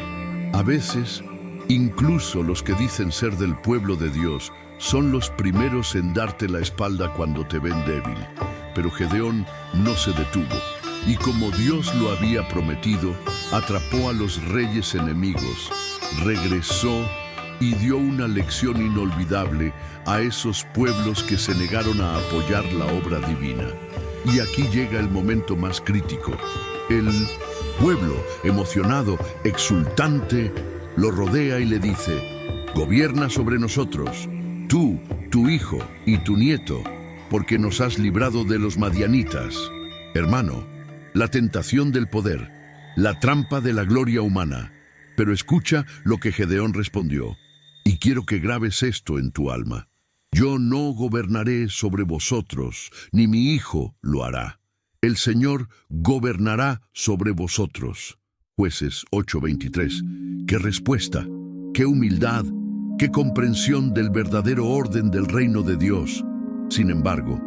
A veces, incluso los que dicen ser del pueblo de Dios son los primeros en darte la espalda cuando te ven débil. Pero Gedeón no se detuvo, y como Dios lo había prometido, atrapó a los reyes enemigos, regresó y dio una lección inolvidable a esos pueblos que se negaron a apoyar la obra divina. Y aquí llega el momento más crítico. El pueblo, emocionado, exultante, lo rodea y le dice, gobierna sobre nosotros, tú, tu hijo y tu nieto, porque nos has librado de los madianitas. Hermano, la tentación del poder, la trampa de la gloria humana. Pero escucha lo que Gedeón respondió, y quiero que grabes esto en tu alma. Yo no gobernaré sobre vosotros, ni mi hijo lo hará. El Señor gobernará sobre vosotros. Jueces 8:23. ¡Qué respuesta! ¡Qué humildad! ¡Qué comprensión del verdadero orden del reino de Dios! Sin embargo,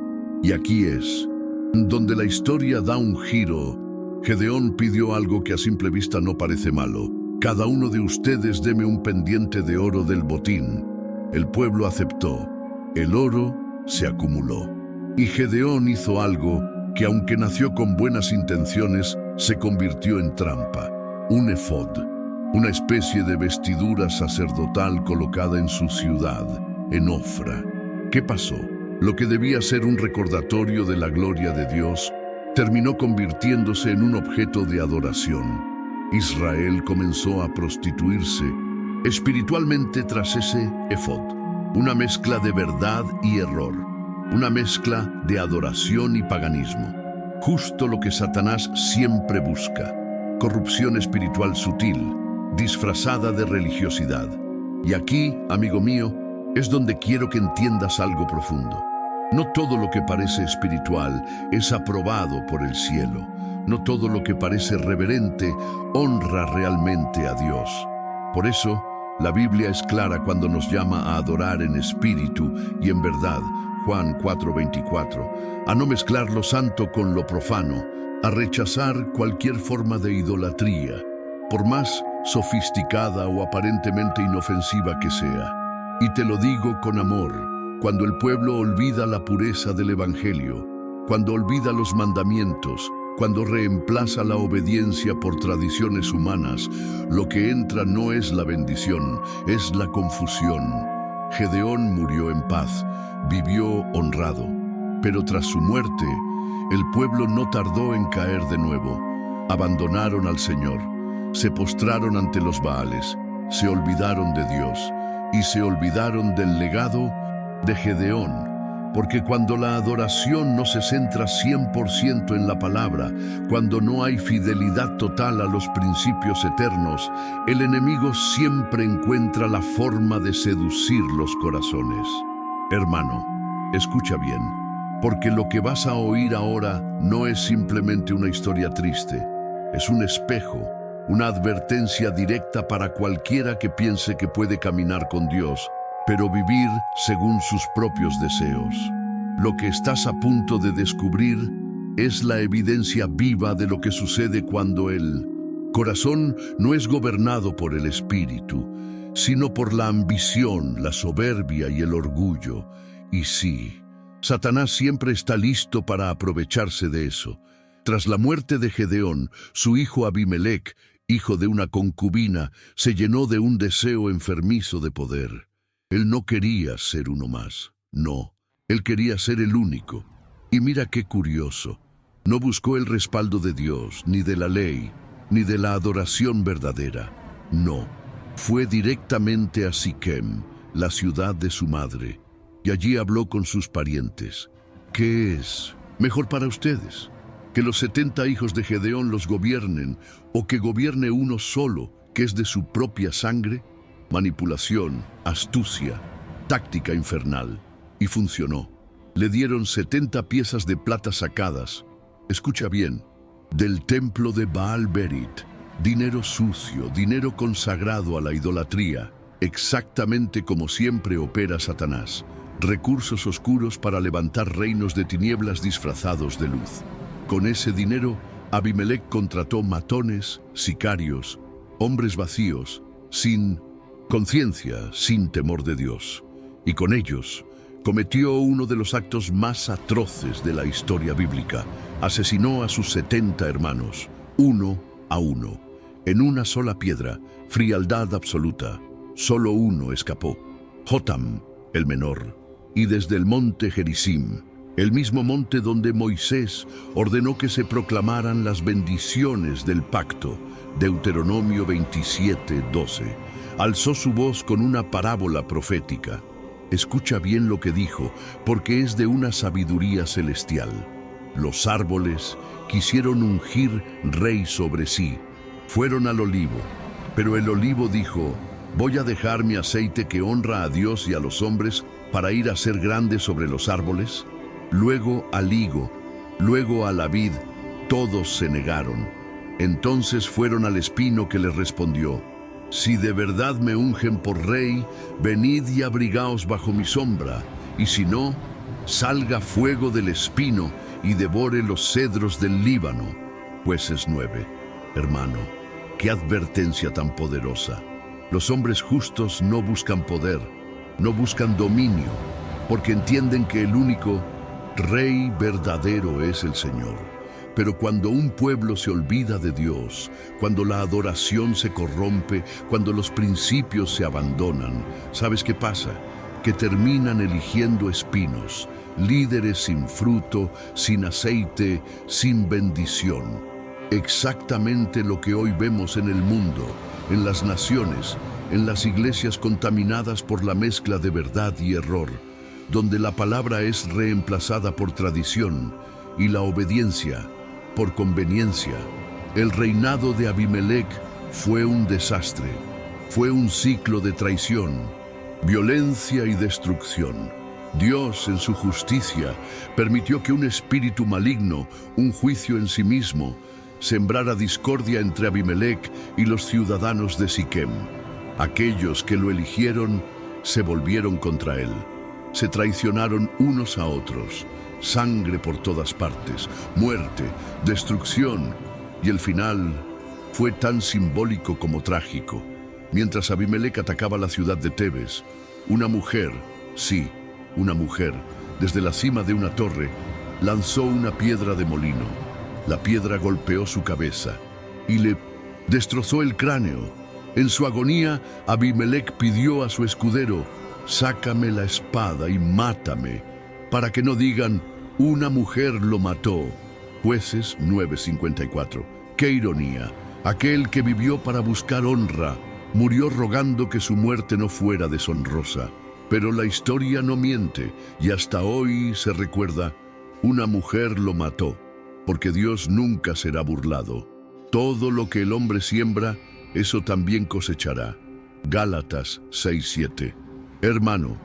y aquí es donde la historia da un giro, Gedeón pidió algo que a simple vista no parece malo: cada uno de ustedes deme un pendiente de oro del botín. El pueblo aceptó. El oro se acumuló. Y Gedeón hizo algo que, aunque nació con buenas intenciones, se convirtió en trampa. Un efod, una especie de vestidura sacerdotal colocada en su ciudad, en Ofra. ¿Qué pasó? Lo que debía ser un recordatorio de la gloria de Dios, terminó convirtiéndose en un objeto de adoración. Israel comenzó a prostituirse espiritualmente tras ese efod, una mezcla de verdad y error, una mezcla de adoración y paganismo. Justo lo que Satanás siempre busca: corrupción espiritual sutil, disfrazada de religiosidad. Y aquí, amigo mío, es donde quiero que entiendas algo profundo. No todo lo que parece espiritual es aprobado por el cielo. No todo lo que parece reverente honra realmente a Dios. Por eso, la Biblia es clara cuando nos llama a adorar en espíritu y en verdad, Juan 4:24, a no mezclar lo santo con lo profano, a rechazar cualquier forma de idolatría, por más sofisticada o aparentemente inofensiva que sea. Y te lo digo con amor, cuando el pueblo olvida la pureza del Evangelio, cuando olvida los mandamientos, cuando reemplaza la obediencia por tradiciones humanas, lo que entra no es la bendición, es la confusión. Gedeón murió en paz, vivió honrado, pero tras su muerte, el pueblo no tardó en caer de nuevo. Abandonaron al Señor, se postraron ante los Baales, se olvidaron de Dios y se olvidaron del legado de Gedeón. Porque cuando la adoración no se centra 100% en la palabra, cuando no hay fidelidad total a los principios eternos, el enemigo siempre encuentra la forma de seducir los corazones. Hermano, escucha bien, porque lo que vas a oír ahora no es simplemente una historia triste, es un espejo, una advertencia directa para cualquiera que piense que puede caminar con Dios, pero vivir según sus propios deseos. Lo que estás a punto de descubrir es la evidencia viva de lo que sucede cuando el corazón no es gobernado por el espíritu, sino por la ambición, la soberbia y el orgullo. Y sí, Satanás siempre está listo para aprovecharse de eso. Tras la muerte de Gedeón, su hijo Abimelec, hijo de una concubina, se llenó de un deseo enfermizo de poder. Él no quería ser uno más, no, él quería ser el único. Y mira qué curioso, no buscó el respaldo de Dios, ni de la ley, ni de la adoración verdadera. No, fue directamente a Siquem, la ciudad de su madre, y allí habló con sus parientes. ¿Qué es mejor para ustedes? ¿Que los 70 hijos de Gedeón los gobiernen, o que gobierne uno solo, que es de su propia sangre? Manipulación, astucia, táctica infernal. Y funcionó. Le dieron 70 piezas de plata sacadas, escucha bien, del templo de Baal-Berit, dinero sucio, dinero consagrado a la idolatría, exactamente como siempre opera Satanás, recursos oscuros para levantar reinos de tinieblas disfrazados de luz. Con ese dinero, Abimelec contrató matones, sicarios, hombres vacíos, sin conciencia, sin temor de Dios. Y con ellos cometió uno de los actos más atroces de la historia bíblica. Asesinó a sus 70 hermanos, uno a uno, en una sola piedra, frialdad absoluta. Solo uno escapó, Jotam, el menor. Y desde el monte Gerizim, el mismo monte donde Moisés ordenó que se proclamaran las bendiciones del pacto, Deuteronomio 27:12, alzó su voz con una parábola profética. Escucha bien lo que dijo, porque es de una sabiduría celestial. Los árboles quisieron ungir rey sobre sí. Fueron al olivo, pero el olivo dijo: voy a dejar mi aceite que honra a Dios y a los hombres para ir a ser grande sobre los árboles. Luego al higo, luego a la vid, todos se negaron. Entonces fueron al espino, que les respondió: si de verdad me ungen por rey, venid y abrigaos bajo mi sombra, y si no, salga fuego del espino y devore los cedros del Líbano. Jueces 9. Hermano, ¡Qué advertencia tan poderosa! Los hombres justos no buscan poder, no buscan dominio, porque entienden que el único Rey verdadero es el Señor. Pero cuando un pueblo se olvida de Dios, cuando la adoración se corrompe, cuando los principios se abandonan, ¿sabes qué pasa? Que terminan eligiendo espinos, líderes sin fruto, sin aceite, sin bendición. Exactamente lo que hoy vemos en el mundo, en las naciones, en las iglesias contaminadas por la mezcla de verdad y error, donde la palabra es reemplazada por tradición y la obediencia por conveniencia. El reinado de Abimelec fue un desastre, fue un ciclo de traición, violencia y destrucción. Dios, en su justicia, permitió que un espíritu maligno, un juicio en sí mismo, sembrara discordia entre Abimelec y los ciudadanos de Siquem. Aquellos que lo eligieron se volvieron contra él. Se traicionaron unos a otros. Sangre por todas partes, muerte, destrucción, y el final fue tan simbólico como trágico. Mientras Abimelec atacaba la ciudad de Tebes, una mujer, sí, una mujer, desde la cima de una torre, lanzó una piedra de molino. La piedra golpeó su cabeza y le destrozó el cráneo. En su agonía, Abimelec pidió a su escudero: «Sácame la espada y mátame», para que no digan: «Una mujer lo mató». Jueces 9:54. ¡Qué ironía! Aquel que vivió para buscar honra, murió rogando que su muerte no fuera deshonrosa. Pero la historia no miente, y hasta hoy se recuerda: una mujer lo mató, porque Dios nunca será burlado. Todo lo que el hombre siembra, eso también cosechará. Gálatas 6:7. Hermano,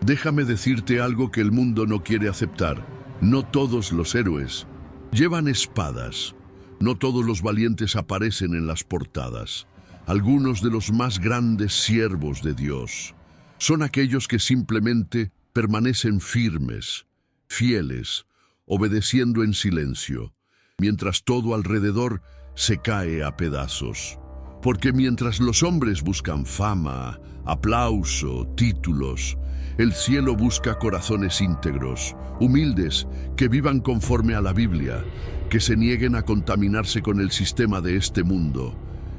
déjame decirte algo que el mundo no quiere aceptar. No todos los héroes llevan espadas. No todos los valientes aparecen en las portadas. Algunos de los más grandes siervos de Dios son aquellos que simplemente permanecen firmes, fieles, obedeciendo en silencio, mientras todo alrededor se cae a pedazos. Porque mientras los hombres buscan fama, aplauso, títulos, el cielo busca corazones íntegros, humildes, que vivan conforme a la Biblia, que se nieguen a contaminarse con el sistema de este mundo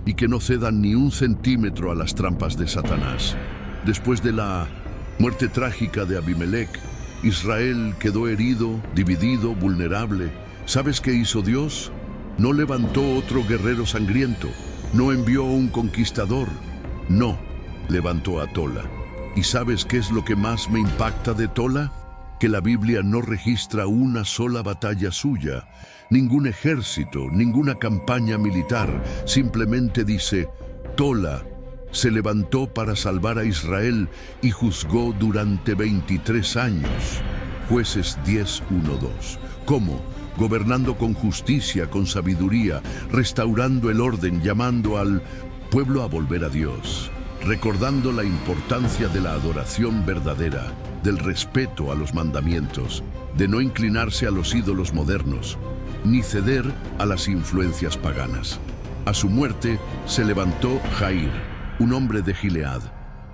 y que no cedan ni un centímetro a las trampas de Satanás. Después de la muerte trágica de Abimelec, Israel quedó herido, dividido, vulnerable. ¿Sabes qué hizo Dios? No levantó otro guerrero sangriento, no envió un conquistador, no, levantó a Tola. ¿Y sabes qué es lo que más me impacta de Tola? Que la Biblia no registra una sola batalla suya, ningún ejército, ninguna campaña militar. Simplemente dice: Tola se levantó para salvar a Israel y juzgó durante 23 años. Jueces 10:1-2. ¿Cómo? Gobernando con justicia, con sabiduría, restaurando el orden, llamando al pueblo a volver a Dios, recordando la importancia de la adoración verdadera, del respeto a los mandamientos, de no inclinarse a los ídolos modernos, ni ceder a las influencias paganas. A su muerte se levantó Jair, un hombre de Gilead.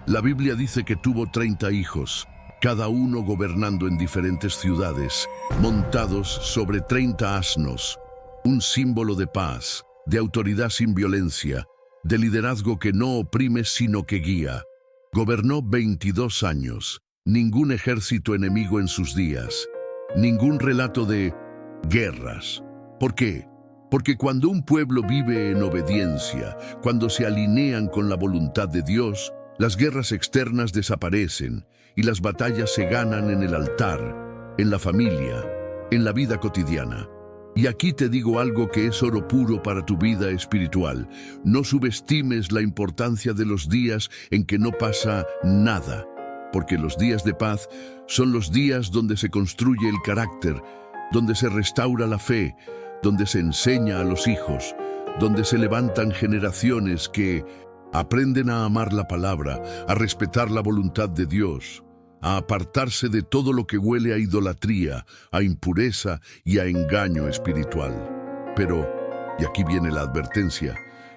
La Biblia dice que tuvo 30 hijos, cada uno gobernando en diferentes ciudades, montados sobre 30 asnos, un símbolo de paz, de autoridad sin violencia, de liderazgo que no oprime sino que guía. Gobernó 22 años, ningún ejército enemigo en sus días, ningún relato de guerras. ¿Por qué? Porque cuando un pueblo vive en obediencia, cuando se alinean con la voluntad de Dios, las guerras externas desaparecen y las batallas se ganan en el altar, en la familia, en la vida cotidiana. Y aquí te digo algo que es oro puro para tu vida espiritual. No subestimes la importancia de los días en que no pasa nada, porque los días de paz son los días donde se construye el carácter, donde se restaura la fe, donde se enseña a los hijos, donde se levantan generaciones que aprenden a amar la palabra, a respetar la voluntad de Dios, a apartarse de todo lo que huele a idolatría, a impureza y a engaño espiritual. Pero, y aquí viene la advertencia,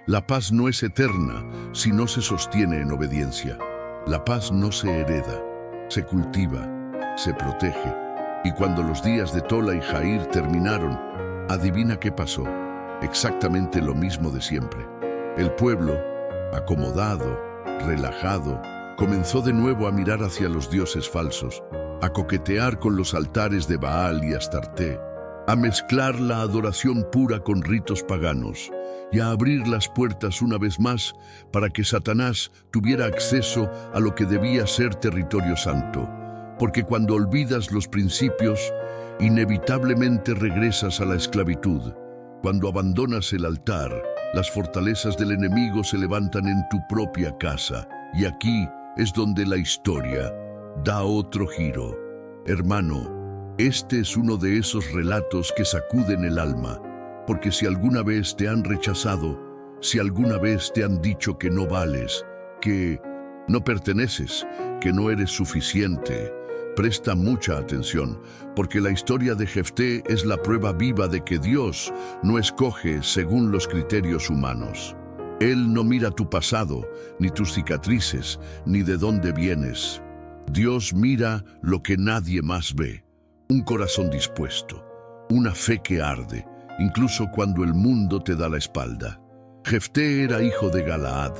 La paz no es eterna si no se sostiene en obediencia. La paz no se hereda, se cultiva, se protege. Y cuando los días de Tola y Jair terminaron, adivina qué pasó. Exactamente lo mismo de siempre. El pueblo, acomodado, relajado, comenzó de nuevo a mirar hacia los dioses falsos, a coquetear con los altares de Baal y Astarte, a mezclar la adoración pura con ritos paganos y a abrir las puertas una vez más para que Satanás tuviera acceso a lo que debía ser territorio santo. Porque cuando olvidas los principios, inevitablemente regresas a la esclavitud. Cuando abandonas el altar, las fortalezas del enemigo se levantan en tu propia casa, y aquí es donde la historia da otro giro. Hermano, este es uno de esos relatos que sacuden el alma, porque si alguna vez te han rechazado, si alguna vez te han dicho que no vales, que no perteneces, que no eres suficiente, presta mucha atención, porque la historia de Jefté es la prueba viva de que Dios no escoge según los criterios humanos. Él no mira tu pasado, ni tus cicatrices, ni de dónde vienes. Dios mira lo que nadie más ve. Un corazón dispuesto, una fe que arde, incluso cuando el mundo te da la espalda. Jefté era hijo de Galaad,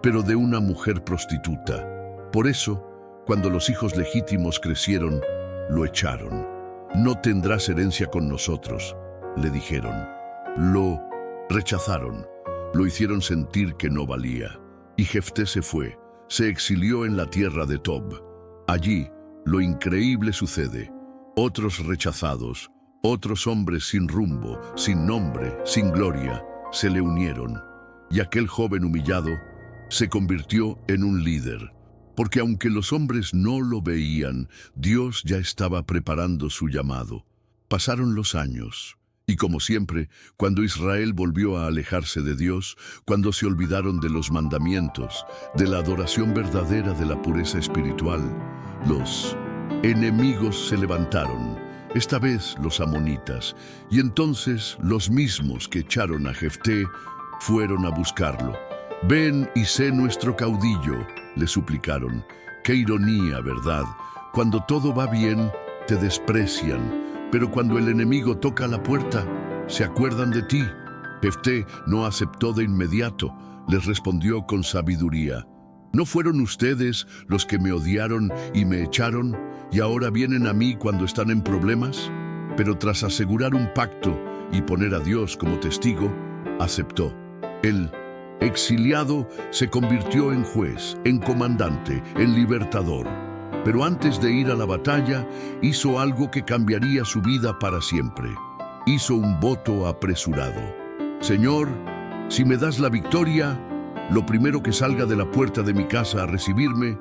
pero de una mujer prostituta. Por eso, cuando los hijos legítimos crecieron, lo echaron. No tendrás herencia con nosotros, le dijeron. Lo rechazaron, lo hicieron sentir que no valía. Y Jefté se fue, se exilió en la tierra de Tob. Allí, lo increíble sucede. Otros rechazados, otros hombres sin rumbo, sin nombre, sin gloria, se le unieron. Y aquel joven humillado se convirtió en un líder. Porque aunque los hombres no lo veían, Dios ya estaba preparando su llamado. Pasaron los años, y como siempre, cuando Israel volvió a alejarse de Dios, cuando se olvidaron de los mandamientos, de la adoración verdadera, de la pureza espiritual, los enemigos se levantaron, esta vez los amonitas, y entonces los mismos que echaron a Jefté fueron a buscarlo. «Ven y sé nuestro caudillo», le suplicaron. Qué ironía, ¿verdad? Cuando todo va bien, te desprecian, pero cuando el enemigo toca la puerta, se acuerdan de ti. Jefté no aceptó de inmediato, les respondió con sabiduría. ¿No fueron ustedes los que me odiaron y me echaron, y ahora vienen a mí cuando están en problemas? Pero tras asegurar un pacto y poner a Dios como testigo, aceptó. Él, exiliado, se convirtió en juez, en comandante, en libertador. Pero antes de ir a la batalla, hizo algo que cambiaría su vida para siempre. Hizo un voto apresurado. Señor, si me das la victoria, lo primero que salga de la puerta de mi casa a recibirme,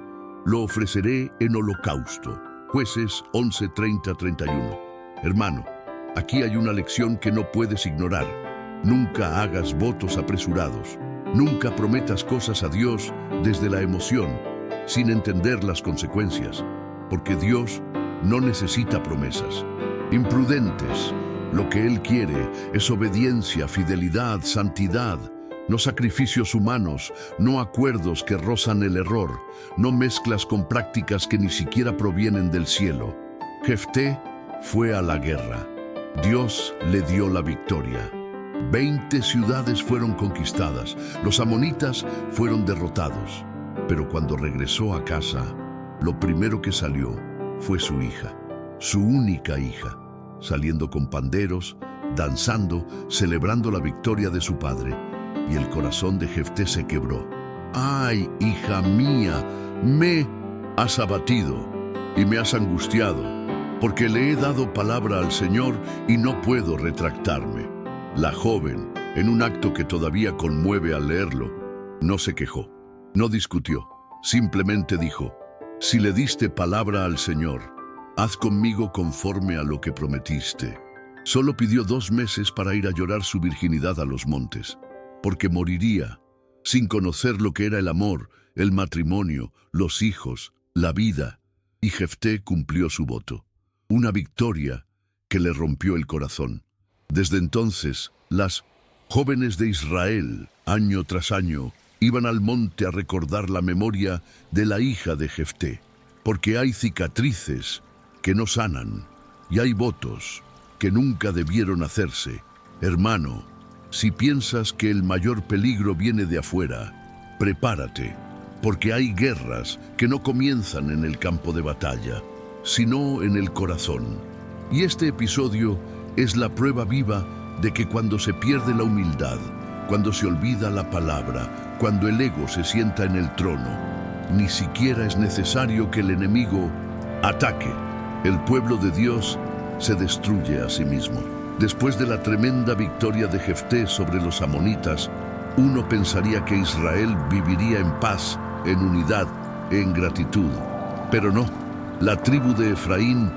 lo ofreceré en holocausto. Jueces 11:30-31. Hermano, aquí hay una lección que no puedes ignorar. Nunca hagas votos apresurados. Nunca prometas cosas a Dios desde la emoción, sin entender las consecuencias, porque Dios no necesita promesas. Imprudentes, lo que Él quiere es obediencia, fidelidad, santidad, no sacrificios humanos, no acuerdos que rozan el error, no mezclas con prácticas que ni siquiera provienen del cielo. Jefté fue a la guerra. Dios le dio la victoria. 20 ciudades fueron conquistadas, los amonitas fueron derrotados. Pero cuando regresó a casa, lo primero que salió fue su hija, su única hija, saliendo con panderos, danzando, celebrando la victoria de su padre, y el corazón de Jefté se quebró. ¡Ay, hija mía! Me has abatido y me has angustiado, porque le he dado palabra al Señor y no puedo retractarme. La joven, en un acto que todavía conmueve al leerlo, no se quejó, no discutió, simplemente dijo: si le diste palabra al Señor, haz conmigo conforme a lo que prometiste. Solo pidió 2 meses para ir a llorar su virginidad a los montes, porque moriría sin conocer lo que era el amor, el matrimonio, los hijos, la vida. Y Jefté cumplió su voto, una victoria que le rompió el corazón. Desde entonces, las Jóvenes de Israel, año tras año, iban al monte a recordar la memoria de la hija de Jefté, porque hay cicatrices que no sanan y hay votos que nunca debieron hacerse. Hermano, si piensas que el mayor peligro viene de afuera, prepárate, porque hay guerras que no comienzan en el campo de batalla, sino en el corazón. Y este episodio es la prueba viva de que cuando se pierde la humildad, cuando se olvida la palabra, cuando el ego se sienta en el trono, ni siquiera es necesario que el enemigo ataque. El pueblo de Dios se destruye a sí mismo. Después de la tremenda victoria de Jefté sobre los amonitas, uno pensaría que Israel viviría en paz, en unidad, en gratitud. Pero no, la tribu de Efraín,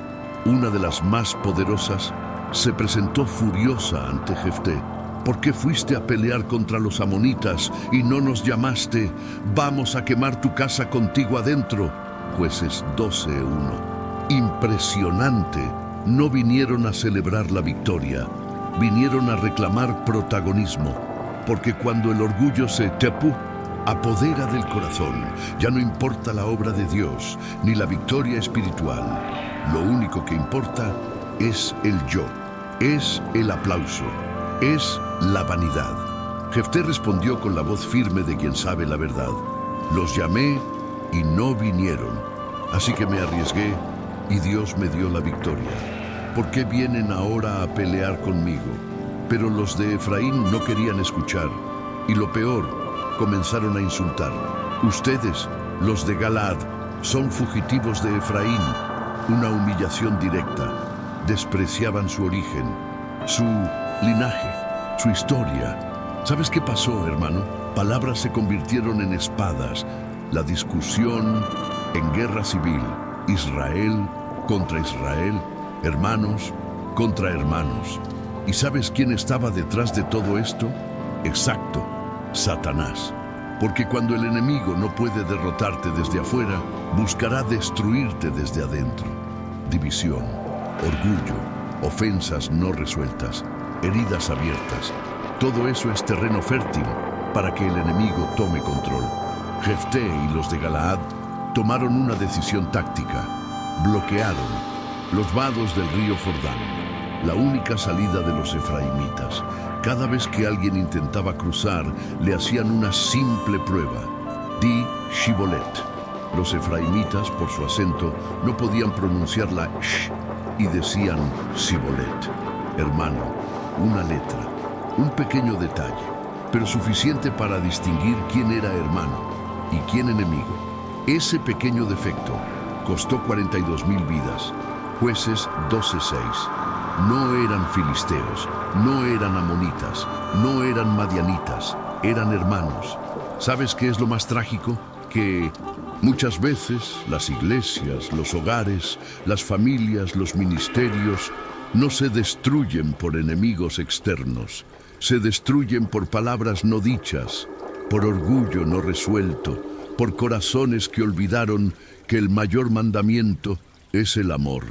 una de las más poderosas, se presentó furiosa ante Jefté. ¿Por qué fuiste a pelear contra los amonitas y no nos llamaste? Vamos a quemar tu casa contigo adentro. Jueces 12:1. Impresionante. No vinieron a celebrar la victoria, vinieron a reclamar protagonismo, porque cuando el orgullo se apodera del corazón, ya no importa la obra de Dios, ni la victoria espiritual. Lo único que importa es el yo, es el aplauso, es la vanidad. Jefté respondió con la voz firme de quien sabe la verdad. Los llamé y no vinieron, así que me arriesgué y Dios me dio la victoria. ¿Por qué vienen ahora a pelear conmigo? Pero los de Efraín no querían escuchar, y lo peor, comenzaron a insultar. Ustedes, los de Galaad, son fugitivos de Efraín. Una humillación directa. Despreciaban su origen, su linaje, su historia. ¿Sabes qué pasó, hermano? Palabras se convirtieron en espadas. La discusión en guerra civil. Israel contra Israel. Hermanos contra hermanos. ¿Y sabes quién estaba detrás de todo esto? Exacto, Satanás. Porque cuando el enemigo no puede derrotarte desde afuera, buscará destruirte desde adentro. División, orgullo, ofensas no resueltas, heridas abiertas. Todo eso es terreno fértil para que el enemigo tome control. Jefté y los de Galaad tomaron una decisión táctica. Bloquearon los vados del río Jordán, la única salida de los efraimitas. Cada vez que alguien intentaba cruzar, le hacían una simple prueba. Di Shibolet. Los efraimitas, por su acento, no podían pronunciar la sh y decían Shibolet. Hermano, una letra, un pequeño detalle, pero suficiente para distinguir quién era hermano y quién enemigo. Ese pequeño defecto costó 42,000 vidas. Jueces 12:6. No eran filisteos, no eran amonitas, no eran madianitas, eran hermanos. ¿Sabes qué es lo más trágico? Que muchas veces las iglesias, los hogares, las familias, los ministerios no se destruyen por enemigos externos, se destruyen por palabras no dichas, por orgullo no resuelto, por corazones que olvidaron que el mayor mandamiento es el amor.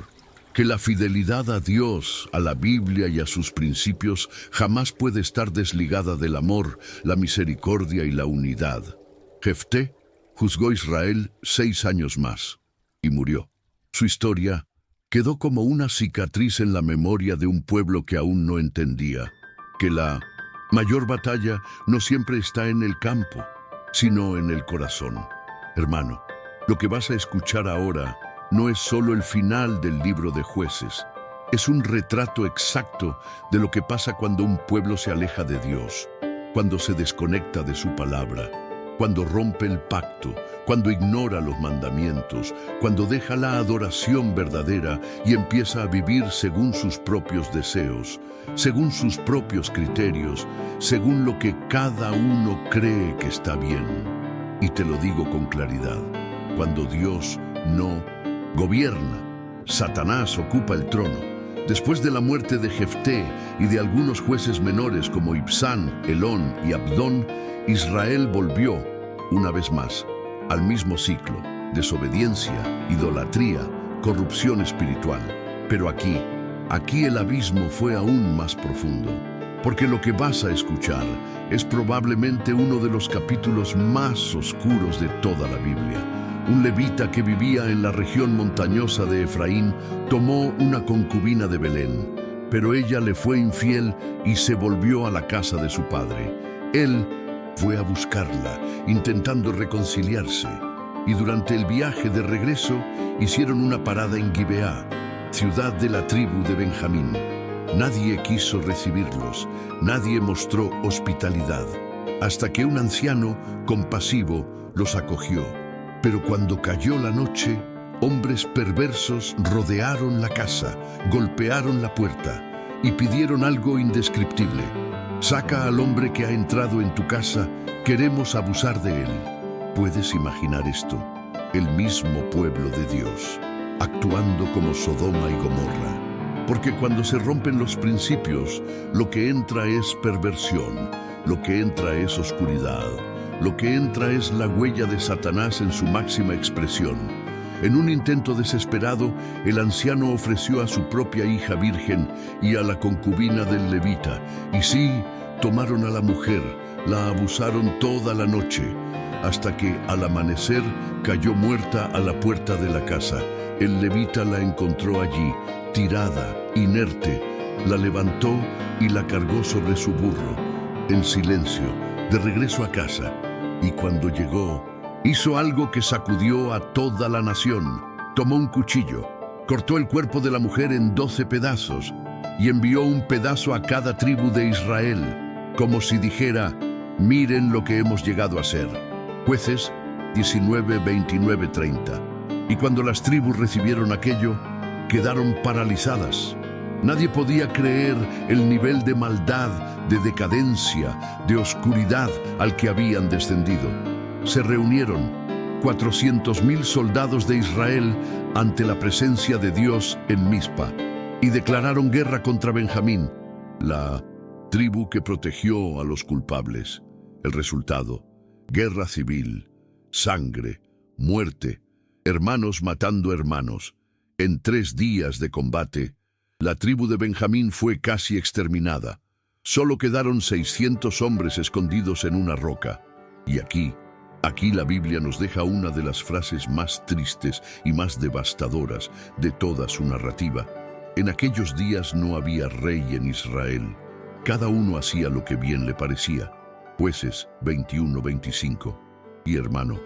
Que la fidelidad a Dios, a la Biblia y a sus principios jamás puede estar desligada del amor, la misericordia y la unidad. Jefté juzgó a Israel 6 años más y murió. Su historia quedó como una cicatriz en la memoria de un pueblo que aún no entendía que la mayor batalla no siempre está en el campo, sino en el corazón. Hermano, lo que vas a escuchar ahora no es solo el final del libro de Jueces, es un retrato exacto de lo que pasa cuando un pueblo se aleja de Dios, cuando se desconecta de su palabra, cuando rompe el pacto, cuando ignora los mandamientos, cuando deja la adoración verdadera y empieza a vivir según sus propios deseos, según sus propios criterios, según lo que cada uno cree que está bien. Y te lo digo con claridad, cuando Dios no gobierna, Satanás ocupa el trono. Después de la muerte de Jefté y de algunos jueces menores como Ibsán, Elón y Abdón, Israel volvió, una vez más, al mismo ciclo: desobediencia, idolatría, corrupción espiritual. Pero aquí el abismo fue aún más profundo. porque lo que vas a escuchar es probablemente uno de los capítulos más oscuros de toda la Biblia. Un levita que vivía en la región montañosa de Efraín tomó una concubina de Belén, pero ella le fue infiel y se volvió a la casa de su padre. Él fue a buscarla, intentando reconciliarse, y durante el viaje de regreso hicieron una parada en Gibeá, ciudad de la tribu de Benjamín. Nadie quiso recibirlos, nadie mostró hospitalidad, hasta que un anciano compasivo los acogió. Pero cuando cayó la noche, hombres perversos rodearon la casa, golpearon la puerta y pidieron algo indescriptible. «Saca al hombre que ha entrado en tu casa, queremos abusar de él». ¿Puedes imaginar esto? El mismo pueblo de Dios, actuando como Sodoma y Gomorra. Porque cuando se rompen los principios, lo que entra es perversión, lo que entra es oscuridad, lo que entra es la huella de Satanás en su máxima expresión. En un intento desesperado, el anciano ofreció a su propia hija virgen y a la concubina del levita. Y sí, tomaron a la mujer, la abusaron toda la noche, hasta que al amanecer cayó muerta a la puerta de la casa. El levita la encontró allí, tirada, inerte, la levantó y la cargó sobre su burro, en silencio, de regreso a casa. Y cuando llegó, hizo algo que sacudió a toda la nación. Tomó un cuchillo, cortó el cuerpo de la mujer en 12 pedazos y envió un pedazo a cada tribu de Israel, como si dijera: miren lo que hemos llegado a ser. Jueces 19, 29, 30. Y cuando las tribus recibieron aquello, quedaron paralizadas. Nadie podía creer el nivel de maldad, de decadencia, de oscuridad al que habían descendido. Se reunieron 400.000 soldados de Israel ante la presencia de Dios en Mizpa y declararon guerra contra Benjamín, la tribu que protegió a los culpables. El resultado: guerra civil, sangre, muerte, hermanos matando hermanos. En 3 días de combate, la tribu de Benjamín fue casi exterminada. Solo quedaron 600 hombres escondidos en una roca. Y aquí la Biblia nos deja una de las frases más tristes y más devastadoras de toda su narrativa. En aquellos días no había rey en Israel. Cada uno hacía lo que bien le parecía. Jueces 21, 25. Y hermano,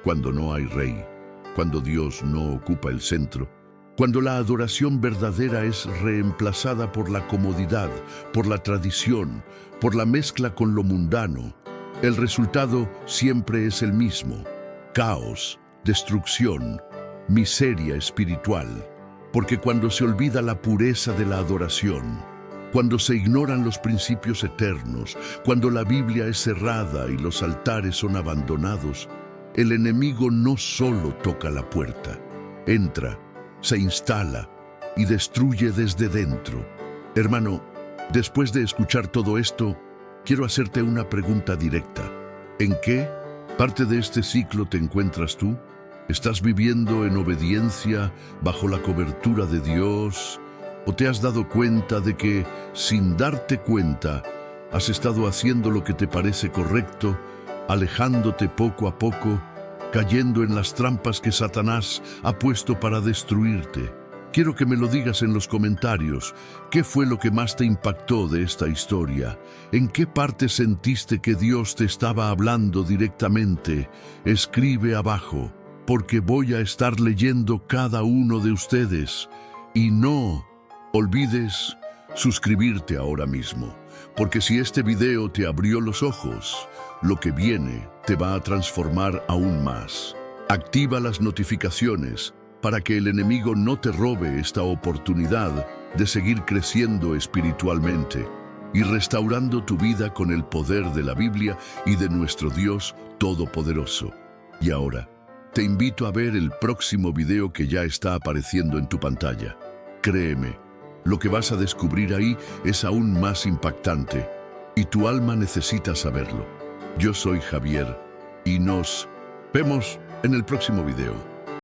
cuando no hay rey, cuando Dios no ocupa el centro, cuando la adoración verdadera es reemplazada por la comodidad, por la tradición, por la mezcla con lo mundano, el resultado siempre es el mismo: caos, destrucción, miseria espiritual. Porque cuando se olvida la pureza de la adoración, cuando se ignoran los principios eternos, cuando la Biblia es cerrada y los altares son abandonados, el enemigo no solo toca la puerta, entra, se instala y destruye desde dentro. Hermano, después de escuchar todo esto, quiero hacerte una pregunta directa. ¿En qué parte de este ciclo te encuentras tú? ¿Estás viviendo en obediencia bajo la cobertura de Dios? ¿O te has dado cuenta de que, sin darte cuenta, has estado haciendo lo que te parece correcto, alejándote poco a poco, cayendo en las trampas que Satanás ha puesto para destruirte? Quiero que me lo digas en los comentarios. ¿Qué fue lo que más te impactó de esta historia? ¿En qué parte sentiste que Dios te estaba hablando directamente? Escribe abajo, porque voy a estar leyendo cada uno de ustedes. Y no olvides suscribirte ahora mismo, porque si este video te abrió los ojos, lo que viene te va a transformar aún más. Activa las notificaciones para que el enemigo no te robe esta oportunidad de seguir creciendo espiritualmente y restaurando tu vida con el poder de la Biblia y de nuestro Dios Todopoderoso. Y ahora, te invito a ver el próximo video que ya está apareciendo en tu pantalla. Créeme, lo que vas a descubrir ahí es aún más impactante y tu alma necesita saberlo. Yo soy Javier y nos vemos en el próximo video.